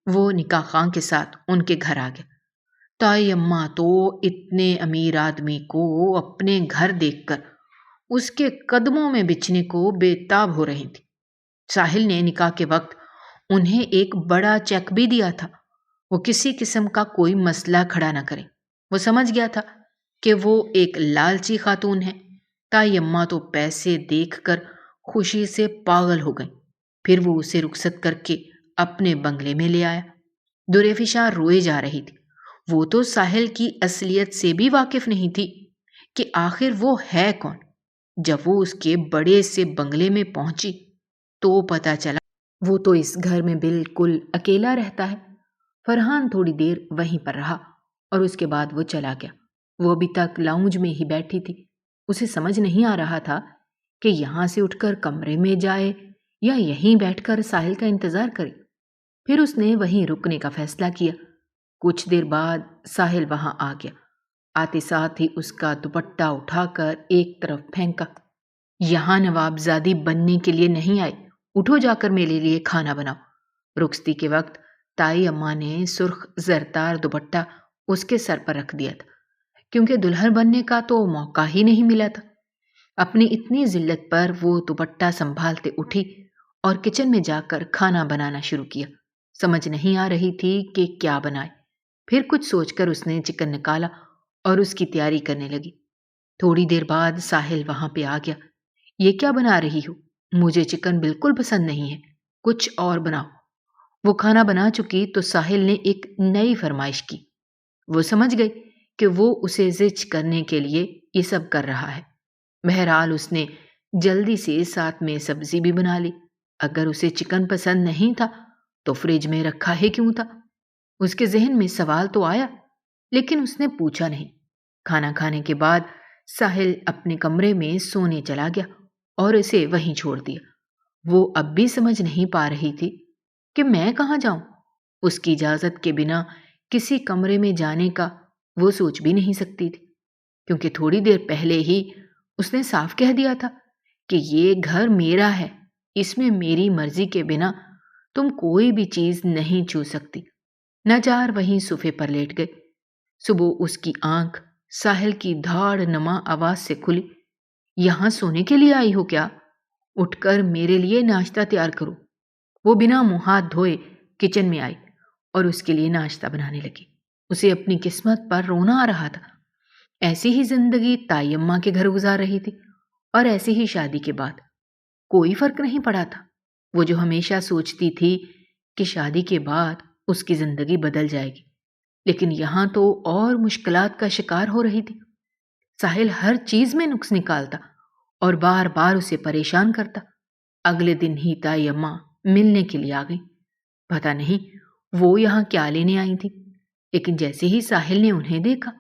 وہ نکاح خاں کے ساتھ ان کے گھر آ گیا۔ تائی اماں تو اتنے امیر آدمی کو اپنے گھر دیکھ کر اس کے قدموں میں بچھنے کو بےتاب ہو رہی تھی۔ ساحل نے نکاح کے وقت انہیں ایک بڑا چیک بھی دیا تھا۔ وہ کسی قسم کا کوئی مسئلہ کھڑا نہ کرے۔ وہ سمجھ گیا تھا کہ وہ ایک لالچی خاتون ہے۔ تائی اماں تو پیسے دیکھ کر خوشی سے پاگل ہو گئیں۔ پھر وہ اسے رخصت کر کے اپنے بنگلے میں لے آیا۔ دریفشاں روئے جا رہی تھی۔ وہ تو ساحل کی اصلیت سے بھی واقف نہیں تھی کہ آخر وہ ہے کون۔ جب وہ اس کے بڑے سے بنگلے میں پہنچی تو پتہ چلا وہ تو اس گھر میں بالکل اکیلا رہتا ہے۔ فرحان تھوڑی دیر وہیں پر رہا اور اس کے بعد وہ چلا گیا۔ وہ ابھی تک لاؤنج میں ہی بیٹھی تھی۔ اسے سمجھ نہیں آ رہا تھا کہ یہاں سے اٹھ کر کمرے میں جائے یا یہیں بیٹھ کر ساحل کا انتظار کرے۔ پھر اس نے وہیں رکنے کا فیصلہ کیا۔ کچھ دیر بعد ساحل وہاں آ گیا۔ آتے ساتھ ہی اس کا دوپٹہ اٹھا کر ایک طرف پھینکا۔ یہاں نوابزادی بننے کے لیے نہیں آئے، اٹھو جا کر میرے لیے کھانا بناؤ۔ رخصتی کے وقت تائی اماں نے سرخ زرتار دوپٹہ اس کے سر پر رکھ دیا تھا، کیونکہ دلہن بننے کا تو موقع ہی نہیں ملا تھا۔ اپنی اتنی ذلت پر وہ دوپٹہ سنبھالتے اٹھی اور کچن میں جا کر کھانا بنانا شروع کیا۔ سمجھ نہیں آ رہی تھی کہ کیا بنائے۔ پھر کچھ سوچ کر اس نے چکن نکالا اور اس کی تیاری کرنے لگی۔ تھوڑی دیر بعد ساحل وہاں پہ آ گیا۔ یہ کیا بنا رہی ہو؟ مجھے چکن بالکل پسند نہیں ہے، کچھ اور بناؤ۔ وہ کھانا بنا چکی تو ساحل نے ایک نئی فرمائش کی۔ وہ سمجھ گئی کہ وہ اسے زچ کرنے کے لیے یہ سب کر رہا ہے۔ بہرحال اس نے جلدی سے ساتھ میں سبزی بھی بنا لی۔ اگر اسے چکن پسند نہیں تھا تو فریج میں رکھا ہی کیوں تھا؟ اس کے ذہن میں سوال تو آیا، لیکن اس نے پوچھا نہیں۔ کھانا کھانے کے بعد ساحل اپنے کمرے میں سونے چلا گیا اور اسے وہیں چھوڑ دیا۔ وہ اب بھی سمجھ نہیں پا رہی تھی کہ میں کہاں جاؤں۔ اس کی اجازت کے بنا کسی کمرے میں جانے کا وہ سوچ بھی نہیں سکتی تھی، کیونکہ تھوڑی دیر پہلے ہی اس نے صاف کہہ دیا تھا کہ یہ گھر میرا ہے، اس میں میری مرضی کے بنا تم کوئی بھی چیز نہیں چھو سکتی۔ ناچار وہیں صوفے پر لیٹ گئے۔ صبح اس کی آنکھ ساحل کی دھاڑ نما آواز سے کھلی۔ یہاں سونے کے لیے آئی ہو کیا؟ اٹھ کر میرے لیے ناشتہ تیار کرو۔ وہ بنا منہ ہاتھ دھوئے کچن میں آئی اور اس کے لیے ناشتہ بنانے لگی۔ اسے اپنی قسمت پر رونا آ رہا تھا۔ ایسی ہی زندگی تائی اماں کے گھر گزار رہی تھی اور ایسی ہی شادی کے بعد۔ کوئی فرق نہیں پڑا تھا۔ وہ جو ہمیشہ سوچتی تھی کہ شادی کے بعد اس کی زندگی بدل جائے گی، لیکن یہاں تو اور مشکلات کا شکار ہو رہی تھی۔ ساحل ہر چیز میں نقص نکالتا اور بار بار اسے پریشان کرتا۔ اگلے دن ہی تائی اماں ملنے کے لیے آ گئی۔ پتہ نہیں وہ یہاں کیا لینے آئی تھی، لیکن جیسے ہی ساحل نے انہیں دیکھا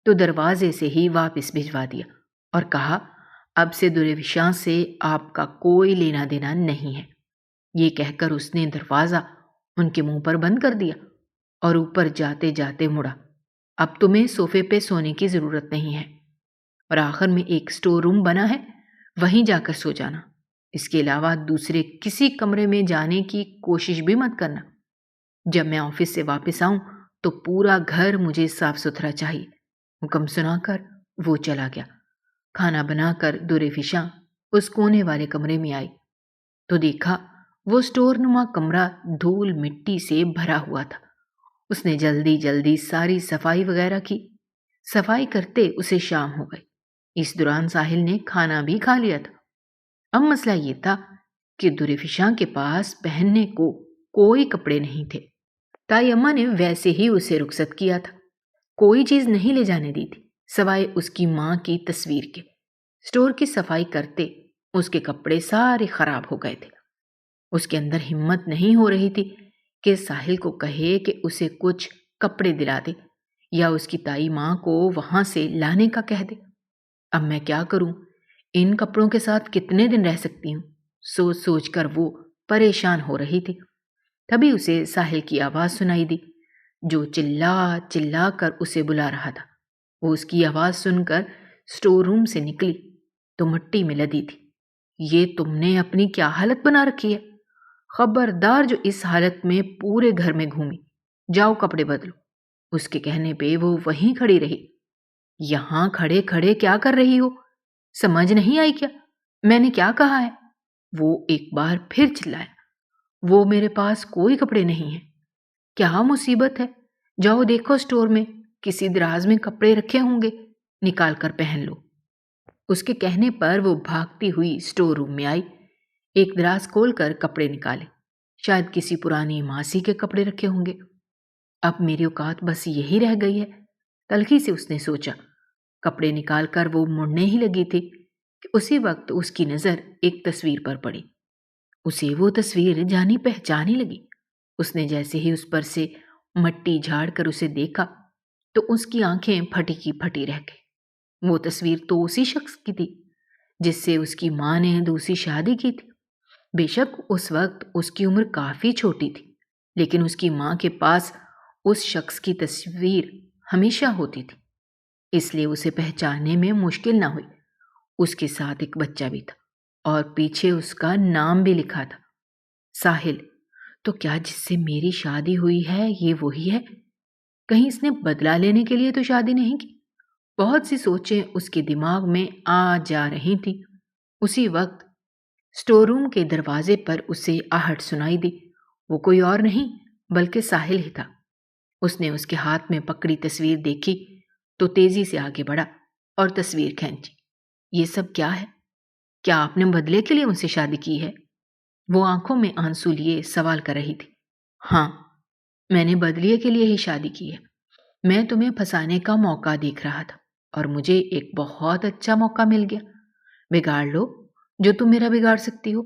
تو دروازے سے ہی واپس بھجوا دیا اور کہا، اب سے دریفشاں سے آپ کا کوئی لینا دینا نہیں ہے۔ یہ کہہ کر اس نے دروازہ ان کے منہ پر بند کر دیا اور اوپر جاتے جاتے مڑا، اب تمہیں صوفے پہ سونے کی ضرورت نہیں ہے، اور آخر میں ایک اسٹور روم بنا ہے، وہیں جا کر سو جانا۔ اس کے علاوہ دوسرے کسی کمرے میں جانے کی کوشش بھی مت کرنا۔ جب میں آفس سے واپس آؤں تو پورا گھر مجھے صاف ستھرا چاہیے۔ حکم سنا کر وہ چلا گیا۔ کھانا بنا کر دریفشاں اس کونے والے کمرے میں آئی تو دیکھا وہ اسٹور نما کمرہ دھول مٹی سے بھرا ہوا تھا۔ اس نے جلدی جلدی ساری صفائی وغیرہ کی۔ صفائی کرتے اسے شام ہو گئی۔ اس دوران ساحل نے کھانا بھی کھا لیا تھا۔ اب مسئلہ یہ تھا کہ دریفشاں کے پاس پہننے کو کوئی کپڑے نہیں تھے۔ تائی اماں نے ویسے ہی اسے رخصت کیا تھا، کوئی چیز نہیں لے جانے دی تھی سوائے اس کی ماں کی تصویر کے۔ اسٹور کی صفائی کرتے اس کے کپڑے سارے خراب ہو گئے تھے۔ اس کے اندر ہمت نہیں ہو رہی تھی کہ ساحل کو کہے کہ اسے کچھ کپڑے دلا دے یا اس کی تائی ماں کو وہاں سے لانے کا کہہ دے۔ اب میں کیا کروں؟ ان کپڑوں کے ساتھ کتنے دن رہ سکتی ہوں؟ سوچ سوچ کر وہ پریشان ہو رہی تھی۔ تبھی اسے ساحل کی آواز سنائی دی، جو چلا چلا کر اسے بلا رہا تھا۔ وہ اس کی آواز سن کر اسٹور روم سے نکلی تو مٹی میں لدی تھی۔ یہ تم نے اپنی کیا حالت بنا رکھی ہے؟ خبردار جو اس حالت میں پورے گھر میں گھومی، جاؤ کپڑے بدلو۔ اس کے کہنے پہ وہ وہیں کھڑی رہی۔ یہاں کھڑے کھڑے کیا کر رہی ہو؟ سمجھ نہیں آئی کیا؟ میں نے کیا کہا ہے؟ وہ ایک بار پھر چلایا۔ وہ میرے پاس کوئی کپڑے نہیں ہیں۔ کیا مصیبت ہے؟ جاؤ دیکھو اسٹور میں، کسی دراز میں کپڑے رکھے ہوں گے، نکال کر پہن لو۔ اس کے کہنے پر وہ بھاگتی ہوئی اسٹور روم میں آئی، ایک دراز کھول کر کپڑے نکالے۔ شاید کسی پرانی ماسی کے کپڑے رکھے ہوں گے۔ اب میری اوقات بس یہی رہ گئی ہے، تلخی سے اس نے سوچا۔ کپڑے نکال کر وہ مڑنے ہی لگی تھی کہ اسی وقت اس کی نظر ایک تصویر پر پڑی۔ اسے وہ تصویر جانی پہچانی لگی۔ اس نے جیسے ہی اس پر سے مٹی جھاڑ کر اسے دیکھا تو اس کی آنکھیں پھٹی کی پھٹی رہ گئی۔ وہ تصویر تو اسی شخص کی تھی جس سے اس کی ماں نے دوسری شادی کی تھی۔ بے شک اس وقت اس کی عمر کافی چھوٹی تھی، لیکن اس کی ماں کے پاس اس شخص کی تصویر ہمیشہ ہوتی تھی، اس لیے اسے پہچاننے میں مشکل نہ ہوئی۔ اس کے ساتھ ایک بچہ بھی تھا اور پیچھے اس کا نام بھی لکھا تھا، ساحل۔ تو کیا جس سے میری شادی ہوئی ہے یہ وہی ہے؟ کہیں اس نے بدلہ لینے کے لیے تو شادی نہیں کی؟ بہت سی سوچیں اس کے دماغ میں آ جا رہی تھیں۔ اسی وقت اسٹور روم کے دروازے پر اسے آہٹ سنائی دی۔ وہ کوئی اور نہیں بلکہ ساحل ہی تھا۔ اس نے اس کے ہاتھ میں پکڑی تصویر دیکھی تو تیزی سے آگے بڑھا اور تصویر کھینچی۔ یہ سب کیا ہے؟ کیا آپ نے بدلے کے لیے ان سے شادی کی ہے؟ وہ آنکھوں میں آنسو لیے سوال کر رہی تھی۔ ہاں، میں نے بدلے کے لیے ہی شادی کی ہے۔ میں تمہیں پھنسانے کا موقع دیکھ رہا تھا اور مجھے ایک بہت اچھا موقع مل گیا۔ بگاڑ لو جو تم میرا بگاڑ سکتی ہو۔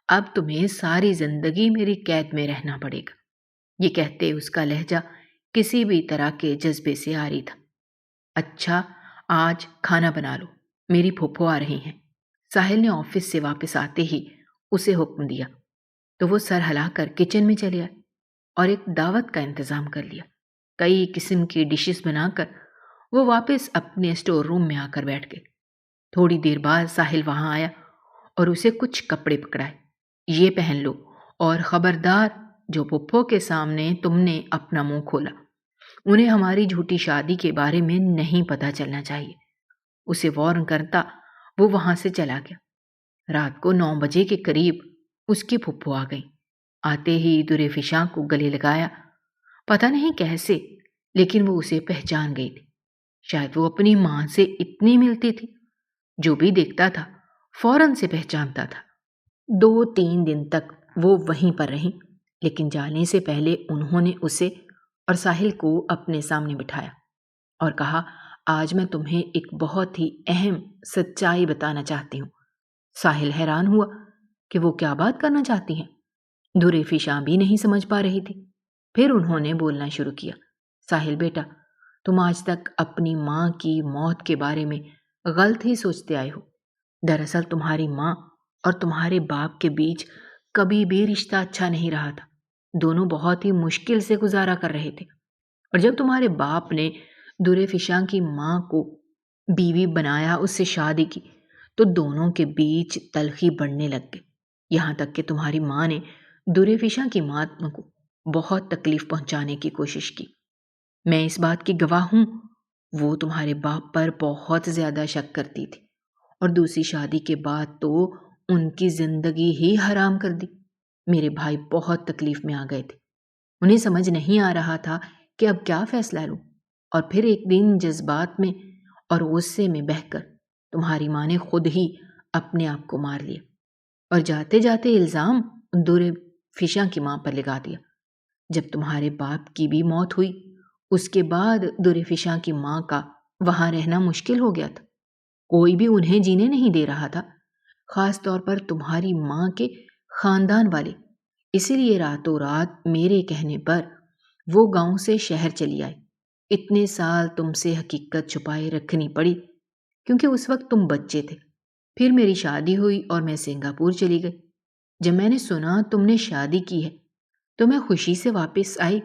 اب تمہیں ساری زندگی میری قید میں رہنا پڑے گا۔ یہ کہتے اس کا لہجہ کسی بھی طرح کے جذبے سے آ رہی تھا۔ اچھا، آج کھانا بنا لو، میری پھوپھو آ رہی ہیں۔ ساحل نے آفس سے واپس آتے ہی اسے حکم دیا تو وہ سر ہلا کر کچن میں چلے آئے اور ایک دعوت کا انتظام کر لیا۔ کئی قسم کی ڈشز بنا کر وہ واپس اپنے اسٹور روم میں آ کر بیٹھ گئے۔ تھوڑی دیر بعد ساحل وہاں آیا اور اسے کچھ کپڑے پکڑائے۔ یہ پہن لو اور خبردار جو پھپھو کے سامنے تم نے اپنا منہ کھولا، انہیں ہماری جھوٹی شادی کے بارے میں نہیں پتہ چلنا چاہیے۔ اسے وارن کرتا وہ وہاں سے چلا گیا۔ رات کو 9 بجے کے قریب اس کی پھپھو آ گئی۔ آتے ہی درے فشاں کو گلے لگایا۔ پتہ نہیں کیسے لیکن وہ اسے پہچان گئی تھی۔ شاید وہ اپنی ماں سے اتنی ملتی تھی، جو بھی دیکھتا تھا فوراً سے پہچانتا تھا۔ 2-3 دن تک وہ وہیں پر رہیں، لیکن جانے سے پہلے انہوں نے اسے اور ساحل کو اپنے سامنے بٹھایا اور کہا، آج میں تمہیں ایک بہت ہی اہم سچائی بتانا چاہتی ہوں۔ ساحل حیران ہوا کہ وہ کیا بات کرنا چاہتی ہیں۔ درے فشاں بھی نہیں سمجھ پا رہی تھی۔ پھر انہوں نے بولنا شروع کیا، ساحل بیٹا، تم آج تک اپنی ماں کی موت کے بارے میں غلط ہی سوچتے آئے ہو۔ دراصل تمہاری ماں اور تمہارے باپ کے بیچ کبھی بھی رشتہ اچھا نہیں رہا تھا۔ دونوں بہت ہی مشکل سے گزارا کر رہے تھے، اور جب تمہارے باپ نے درے فشاں کی ماں کو بیوی بنایا، اس سے شادی کی، تو دونوں کے بیچ تلخی بڑھنے لگ گئی، یہاں تک کہ تمہاری ماں نے درے فشاں کی ماں کو بہت تکلیف پہنچانے کی کوشش کی۔ میں اس بات کی گواہ ہوں، وہ تمہارے باپ پر بہت زیادہ شک کرتی تھی اور دوسری شادی کے بعد تو ان کی زندگی ہی حرام کر دی۔ میرے بھائی بہت تکلیف میں آ گئے تھے، انہیں سمجھ نہیں آ رہا تھا کہ اب کیا فیصلہ لوں، اور پھر ایک دن جذبات میں اور غصے میں بہہ کر تمہاری ماں نے خود ہی اپنے آپ کو مار لیا اور جاتے جاتے الزام درے فشاں کی ماں پر لگا دیا۔ جب تمہارے باپ کی بھی موت ہوئی، اس کے بعد درے فشاں کی ماں کا وہاں رہنا مشکل ہو گیا تھا۔ کوئی بھی انہیں جینے نہیں دے رہا تھا، خاص طور پر تمہاری ماں کے خاندان والے۔ اسی لیے راتوں رات میرے کہنے پر وہ گاؤں سے شہر چلی آئی۔ اتنے سال تم سے حقیقت چھپائے رکھنی پڑی کیونکہ اس وقت تم بچے تھے۔ پھر میری شادی ہوئی اور میں سنگاپور چلی گئی۔ جب میں نے سنا تم نے شادی کی ہے تو میں خوشی سے واپس آئی۔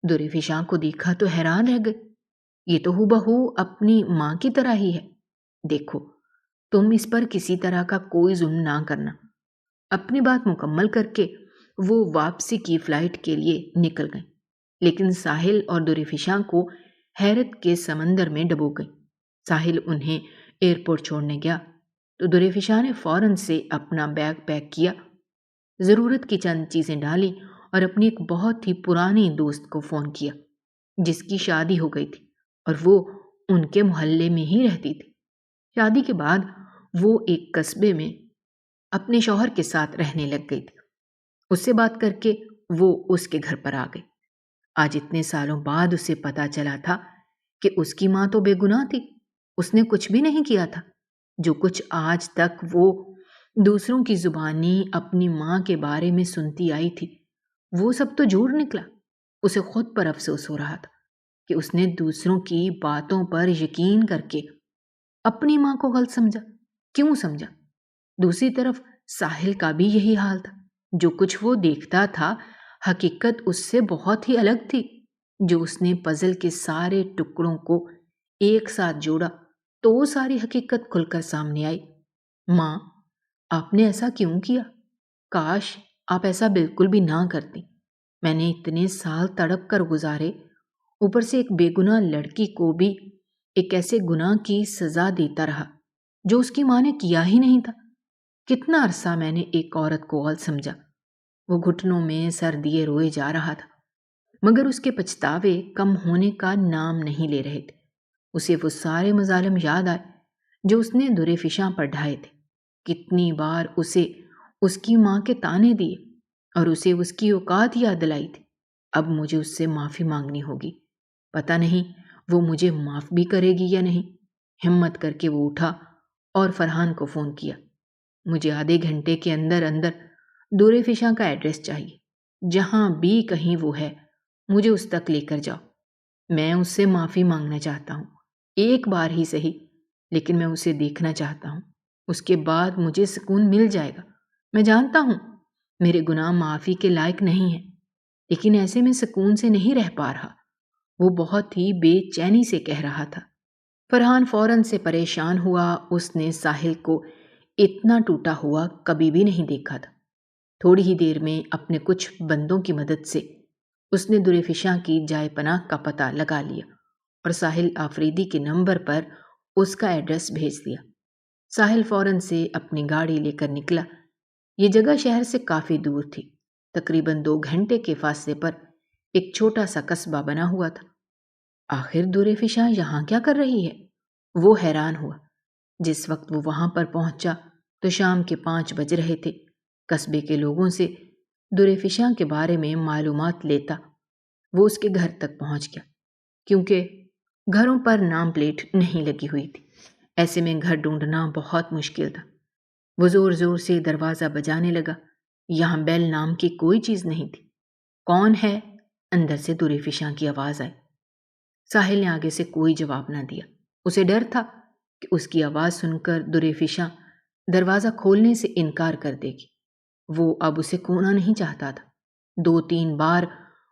درے فشاں کو دیکھا تو حیران رہ گئی۔ یہ تو ہو اپنی ماں کی طرح ہی ہے۔ دیکھو، تم اس پر کسی طرح کا کوئی ظلم نہ کرنا۔ اپنی بات مکمل کر کے وہ واپسی کی فلائٹ کے لیے نکل گئیں، لیکن ساحل اور درے فشاں کو حیرت کے سمندر میں ڈبو گئی۔ ساحل انہیں ایئرپورٹ چھوڑنے گیا تو دریفشا نے فوراً سے اپنا بیگ پیک کیا، ضرورت کی چند چیزیں ڈالیں اور اپنی ایک بہت ہی پرانی دوست کو فون کیا جس کی شادی ہو گئی تھی اور وہ ان کے محلے میں ہی رہتی تھی۔ شادی کے بعد وہ ایک قصبے میں اپنے شوہر کے ساتھ رہنے لگ گئی تھی۔ اس سے بات کر کے وہ اس کے گھر پر آ گئی۔ آج اتنے سالوں بعد اسے پتا چلا تھا کہ اس کی ماں تو بے گناہ تھی، اس نے کچھ بھی نہیں کیا تھا۔ جو کچھ آج تک وہ دوسروں کی زبانی اپنی ماں کے بارے میں سنتی آئی تھی وہ سب تو جھوٹ نکلا۔ اسے خود پر افسوس ہو رہا تھا کہ اس نے دوسروں کی باتوں پر یقین کر کے اپنی ماں کو غلط سمجھا۔ کیوں سمجھا؟ دوسری طرف ساحل کا بھی یہی حال تھا۔ جو کچھ وہ دیکھتا تھا حقیقت اس سے بہت ہی الگ تھی۔ جو اس نے پزل کے سارے ٹکڑوں کو ایک ساتھ جوڑا تو وہ ساری حقیقت کھل کر سامنے آئی۔ ماں، آپ نے ایسا کیوں کیا؟ کاش آپ ایسا بالکل بھی نہ کرتی۔ میں نے اتنے سال تڑپ کر گزارے، اوپر سے ایک بے گناہ لڑکی کو بھی ایک ایسے گناہ کی سزا دیتا رہا جو اس کی ماں نے کیا ہی نہیں تھا۔ کتنا عرصہ میں نے ایک عورت کو غلط سمجھا۔ وہ گھٹنوں میں سر دیے روئے جا رہا تھا، مگر اس کے پچھتاوے کم ہونے کا نام نہیں لے رہے تھے۔ اسے وہ سارے مظالم یاد آئے جو اس نے دریفشاں پر ڈھائے تھے۔ کتنی بار اسے اس کی ماں کے طعنے دیے اور اسے اس کی اوقات یاد دلائی تھی۔ اب مجھے اس سے معافی مانگنی ہوگی۔ پتہ نہیں وہ مجھے معاف بھی کرے گی یا نہیں۔ ہمت کر کے وہ اٹھا اور فرحان کو فون کیا۔ مجھے آدھے گھنٹے کے اندر اندر دریفشاں کا ایڈریس چاہیے۔ جہاں بھی کہیں وہ ہے مجھے اس تک لے کر جاؤ۔ میں اس سے معافی مانگنا چاہتا ہوں، ایک بار ہی صحیح، لیکن میں اسے دیکھنا چاہتا ہوں۔ اس کے بعد مجھے سکون مل جائے گا۔ میں جانتا ہوں میرے گناہ معافی کے لائق نہیں ہیں، لیکن ایسے میں سکون سے نہیں رہ پا رہا۔ وہ بہت ہی بے چینی سے کہہ رہا تھا۔ فرحان فوراً سے پریشان ہوا۔ اس نے ساحل کو اتنا ٹوٹا ہوا کبھی بھی نہیں دیکھا تھا۔ تھوڑی ہی دیر میں اپنے کچھ بندوں کی مدد سے اس نے دریفشاں کی جائے پناہ کا پتہ لگا لیا اور ساحل آفریدی کے نمبر پر اس کا ایڈریس بھیج دیا۔ ساحل فوراً سے اپنی گاڑی لے کر نکلا۔ یہ جگہ شہر سے کافی دور تھی، تقریباً 2 گھنٹے کے فاصلے پر ایک چھوٹا سا قصبہ بنا ہوا تھا۔ آخر دریفشاں یہاں کیا کر رہی ہے؟ وہ حیران ہوا۔ جس وقت وہ وہاں پر پہنچا تو شام کے 5 بج رہے تھے۔ قصبے کے لوگوں سے دریفشاں کے بارے میں معلومات لیتا وہ اس کے گھر تک پہنچ گیا، کیونکہ گھروں پر نام پلیٹ نہیں لگی ہوئی تھی۔ ایسے میں گھر ڈھونڈنا بہت مشکل تھا۔ وہ زور زور سے دروازہ بجانے لگا۔ یہاں بیل نام کی کوئی چیز نہیں تھی۔ کون ہے؟ اندر سے دریفشاں کی آواز آئی۔ ساحل نے آگے سے کوئی جواب نہ دیا۔ اسے ڈر تھا کہ اس کی آواز سن کر دریفشاں دروازہ کھولنے سے انکار کر دے گی۔ وہ اب اسے کھونا نہیں چاہتا تھا۔ 2-3 بار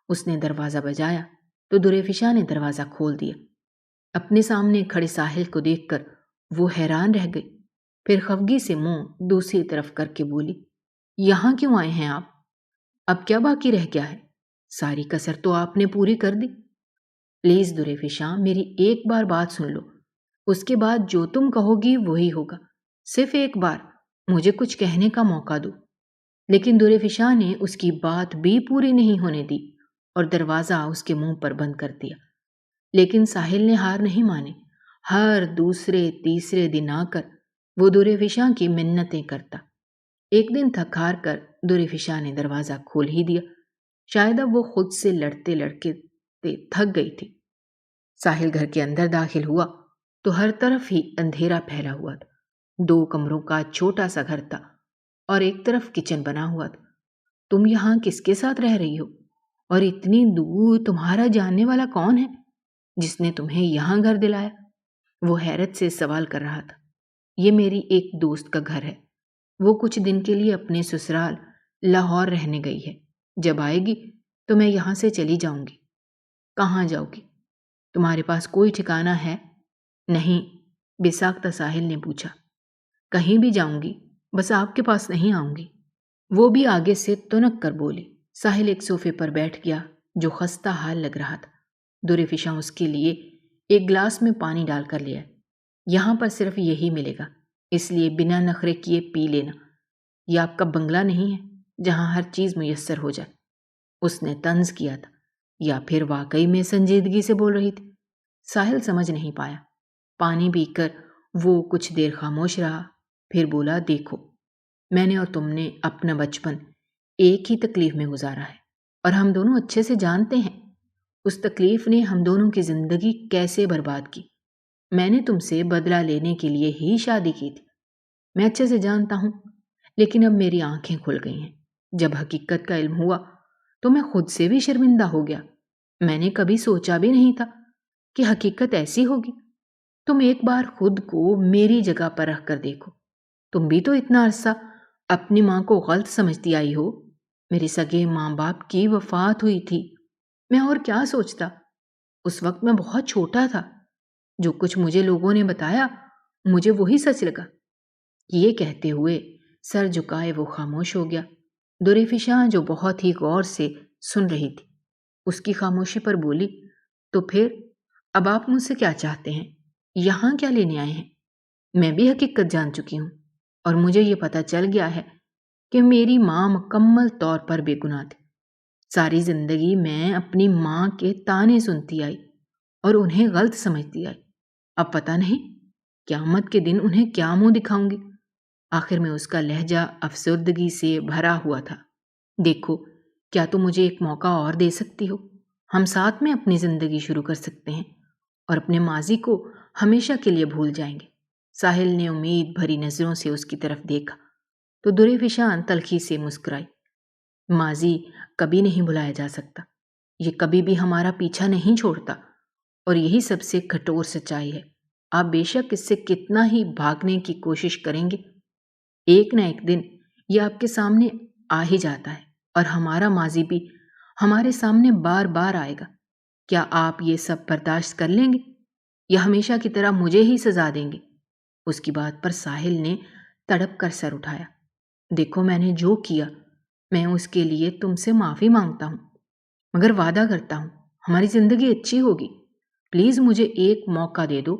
اس نے دروازہ بجایا تو دریفشاں نے دروازہ کھول دیا۔ اپنے سامنے کھڑے ساحل کو دیکھ کر وہ حیران رہ گئی، پھر خفگی سے منہ دوسری طرف کر کے بولی، یہاں کیوں آئے ہیں آپ؟ اب کیا باقی رہ گیا ہے؟ ساری کسر تو آپ نے پوری کر دی۔ پلیز دریفشاں، میری ایک بار بات سن لو، اس کے بعد جو تم کہو گی وہی ہوگا۔ صرف ایک بار مجھے کچھ کہنے کا موقع دو۔ لیکن دریفشاں نے اس کی بات بھی پوری نہیں ہونے دی اور دروازہ اس کے منہ پر بند کر دیا۔ لیکن ساحل نے ہار نہیں مانی۔ ہر دوسرے تیسرے دن آ کر وہ دریفشاں کی منتیں کرتا۔ ایک دن تھک ہار کر دریفشاں نے دروازہ کھول ہی دیا۔ شاید اب وہ خود سے لڑتے لڑتے تھک گئی تھی۔ ساحل گھر کے اندر داخل ہوا تو ہر طرف ہی اندھیرا پھیلا ہوا تھا۔ 2 کمروں کا چھوٹا سا گھر تھا اور ایک طرف کچن بنا ہوا تھا۔ تم یہاں کس کے ساتھ رہ رہی ہو؟ اور اتنی دور تمہارا جاننے والا کون ہے جس نے تمہیں یہاں گھر دلایا؟ وہ حیرت سے سوال کر رہا تھا۔ یہ میری ایک دوست کا گھر ہے، وہ کچھ دن کے لیے اپنے سسرال لاہور رہنے گئی ہے۔ جب آئے گی تو میں یہاں سے چلی جاؤں گی۔ کہاں جاؤ گی؟ تمہارے پاس کوئی ٹھکانہ ہے؟ نہیں، بے ساختہ ساحل نے پوچھا۔ کہیں بھی جاؤں گی، بس آپ کے پاس نہیں آؤں گی۔ وہ بھی آگے سے تنک کر بولی۔ ساحل ایک صوفے پر بیٹھ گیا جو خستہ حال لگ رہا تھا۔ دریفشاں اس کے لیے ایک گلاس میں پانی ڈال کر لیا۔ یہاں پر صرف یہی ملے گا، اس لیے بنا نخرے کیے پی لینا. یہ آپ کا بنگلہ نہیں ہے جہاں ہر چیز میسر ہو جائے. اس نے طنز کیا تھا یا پھر واقعی میں سنجیدگی سے بول رہی تھی. ساحل سمجھ نہیں پایا. پانی پی کر وہ کچھ دیر خاموش رہا، پھر بولا، دیکھو، میں نے اور تم نے اپنا بچپن ایک ہی تکلیف میں گزارا ہے اور ہم دونوں اچھے سے جانتے ہیں اس تکلیف نے ہم دونوں کی زندگی کیسے برباد کی. میں نے تم سے بدلہ لینے کے لیے ہی شادی کی تھی. میں اچھے سے جانتا ہوں، لیکن اب میری آنکھیں کھل گئی ہیں. جب حقیقت کا علم ہوا تو میں خود سے بھی شرمندہ ہو گیا. میں نے کبھی سوچا بھی نہیں تھا کہ حقیقت ایسی ہوگی. تم ایک بار خود کو میری جگہ پر رکھ کر دیکھو. تم بھی تو اتنا عرصہ اپنی ماں کو غلط سمجھتی آئی ہو. میرے سگے ماں باپ کی وفات ہوئی تھی. میں اور کیا سوچتا؟ اس وقت میں بہت چھوٹا تھا. جو کچھ مجھے لوگوں نے بتایا مجھے وہی سچ لگا. یہ کہتے ہوئے سر جھکائے وہ خاموش ہو گیا. دریفشاں جو بہت ہی غور سے سن رہی تھی اس کی خاموشی پر بولی، تو پھر اب آپ مجھ سے کیا چاہتے ہیں؟ یہاں کیا لینے آئے ہیں؟ میں بھی حقیقت جان چکی ہوں اور مجھے یہ پتہ چل گیا ہے کہ میری ماں مکمل طور پر بے گناہ تھی. ساری زندگی میں اپنی ماں کے طعنے سنتی آئی اور انہیں غلط سمجھتی آئی. اب پتہ نہیں قیامت کے دن انہیں کیا منہ دکھاؤں گی. آخر میں اس کا لہجہ افسردگی سے بھرا ہوا تھا. دیکھو، کیا تم مجھے ایک موقع اور دے سکتی ہو؟ ہم ساتھ میں اپنی زندگی شروع کر سکتے ہیں اور اپنے ماضی کو ہمیشہ کے لیے بھول جائیں گے. ساحل نے امید بھری نظروں سے اس کی طرف دیکھا تو دریفشاں تلخی سے مسکرائی. ماضی کبھی نہیں بھلایا جا سکتا. یہ کبھی بھی ہمارا پیچھا نہیں چھوڑتا اور یہی سب سے کٹور سچائی ہے. آپ بے شک اس سے کتنا ہی بھاگنے کی کوشش کریں گے، ایک نہ ایک دن یہ آپ کے سامنے آ ہی جاتا ہے اور ہمارا ماضی بھی ہمارے سامنے بار بار آئے گا. کیا آپ یہ سب برداشت کر لیں گے یا ہمیشہ کی طرح مجھے ہی سزا دیں گے؟ اس کی بات پر ساحل نے تڑپ کر سر اٹھایا. دیکھو، میں نے جو کیا میں اس کے لیے تم سے معافی مانگتا ہوں، مگر وعدہ کرتا ہوں ہماری زندگی اچھی ہوگی. پلیز مجھے ایک موقع دے دو.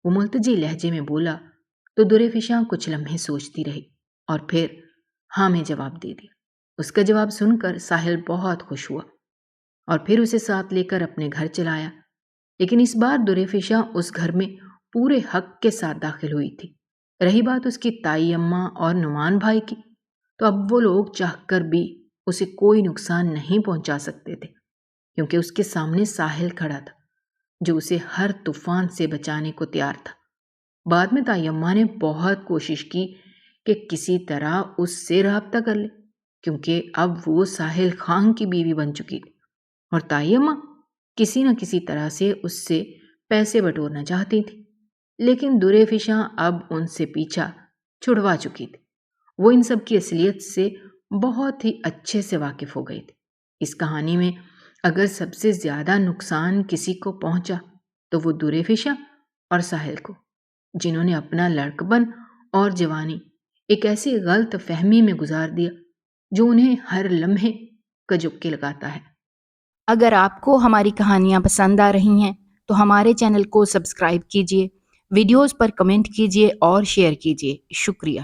وہ ملتجی لہجے میں بولا تو دریفشاں کچھ لمحے سوچتی رہی اور پھر ہاں میں جواب دے دیا. اس کا جواب سن کر ساحل بہت خوش ہوا اور پھر اسے ساتھ لے کر اپنے گھر چلایا. لیکن اس بار دریفشاں اس گھر میں پورے حق کے ساتھ داخل ہوئی تھی. رہی بات اس کی تائی اماں اور نعمان بھائی کی، تو اب وہ لوگ چاہ کر بھی اسے کوئی نقصان نہیں پہنچا سکتے تھے، کیونکہ اس کے سامنے ساحل کھڑا تھا جو اسے ہر طوفان سے بچانے کو تیار تھا. بعد میں تائی اماں نے بہت کوشش کی کہ کسی طرح اس سے رابطہ کر لے، کیونکہ اب وہ ساحل خان کی بیوی بن چکی تھی اور تائی اماں کسی نہ کسی طرح سے اس سے پیسے بٹورنا چاہتی تھی. لیکن دریفشاں اب ان سے پیچھا چھڑوا چکی تھی. وہ ان سب کی اصلیت سے بہت ہی اچھے سے واقف ہو گئی تھی. اس کہانی میں اگر سب سے زیادہ نقصان کسی کو پہنچا تو وہ دریفشاں اور ساحل کو، جنہوں نے اپنا لڑکپن اور جوانی ایک ایسی غلط فہمی میں گزار دیا جو انہیں ہر لمحے کجکے لگاتا ہے. اگر آپ کو ہماری کہانیاں پسند آ رہی ہیں تو ہمارے چینل کو سبسکرائب کیجیے، ویڈیوز پر کمنٹ کیجیے اور شیئر کیجیے. شکریہ.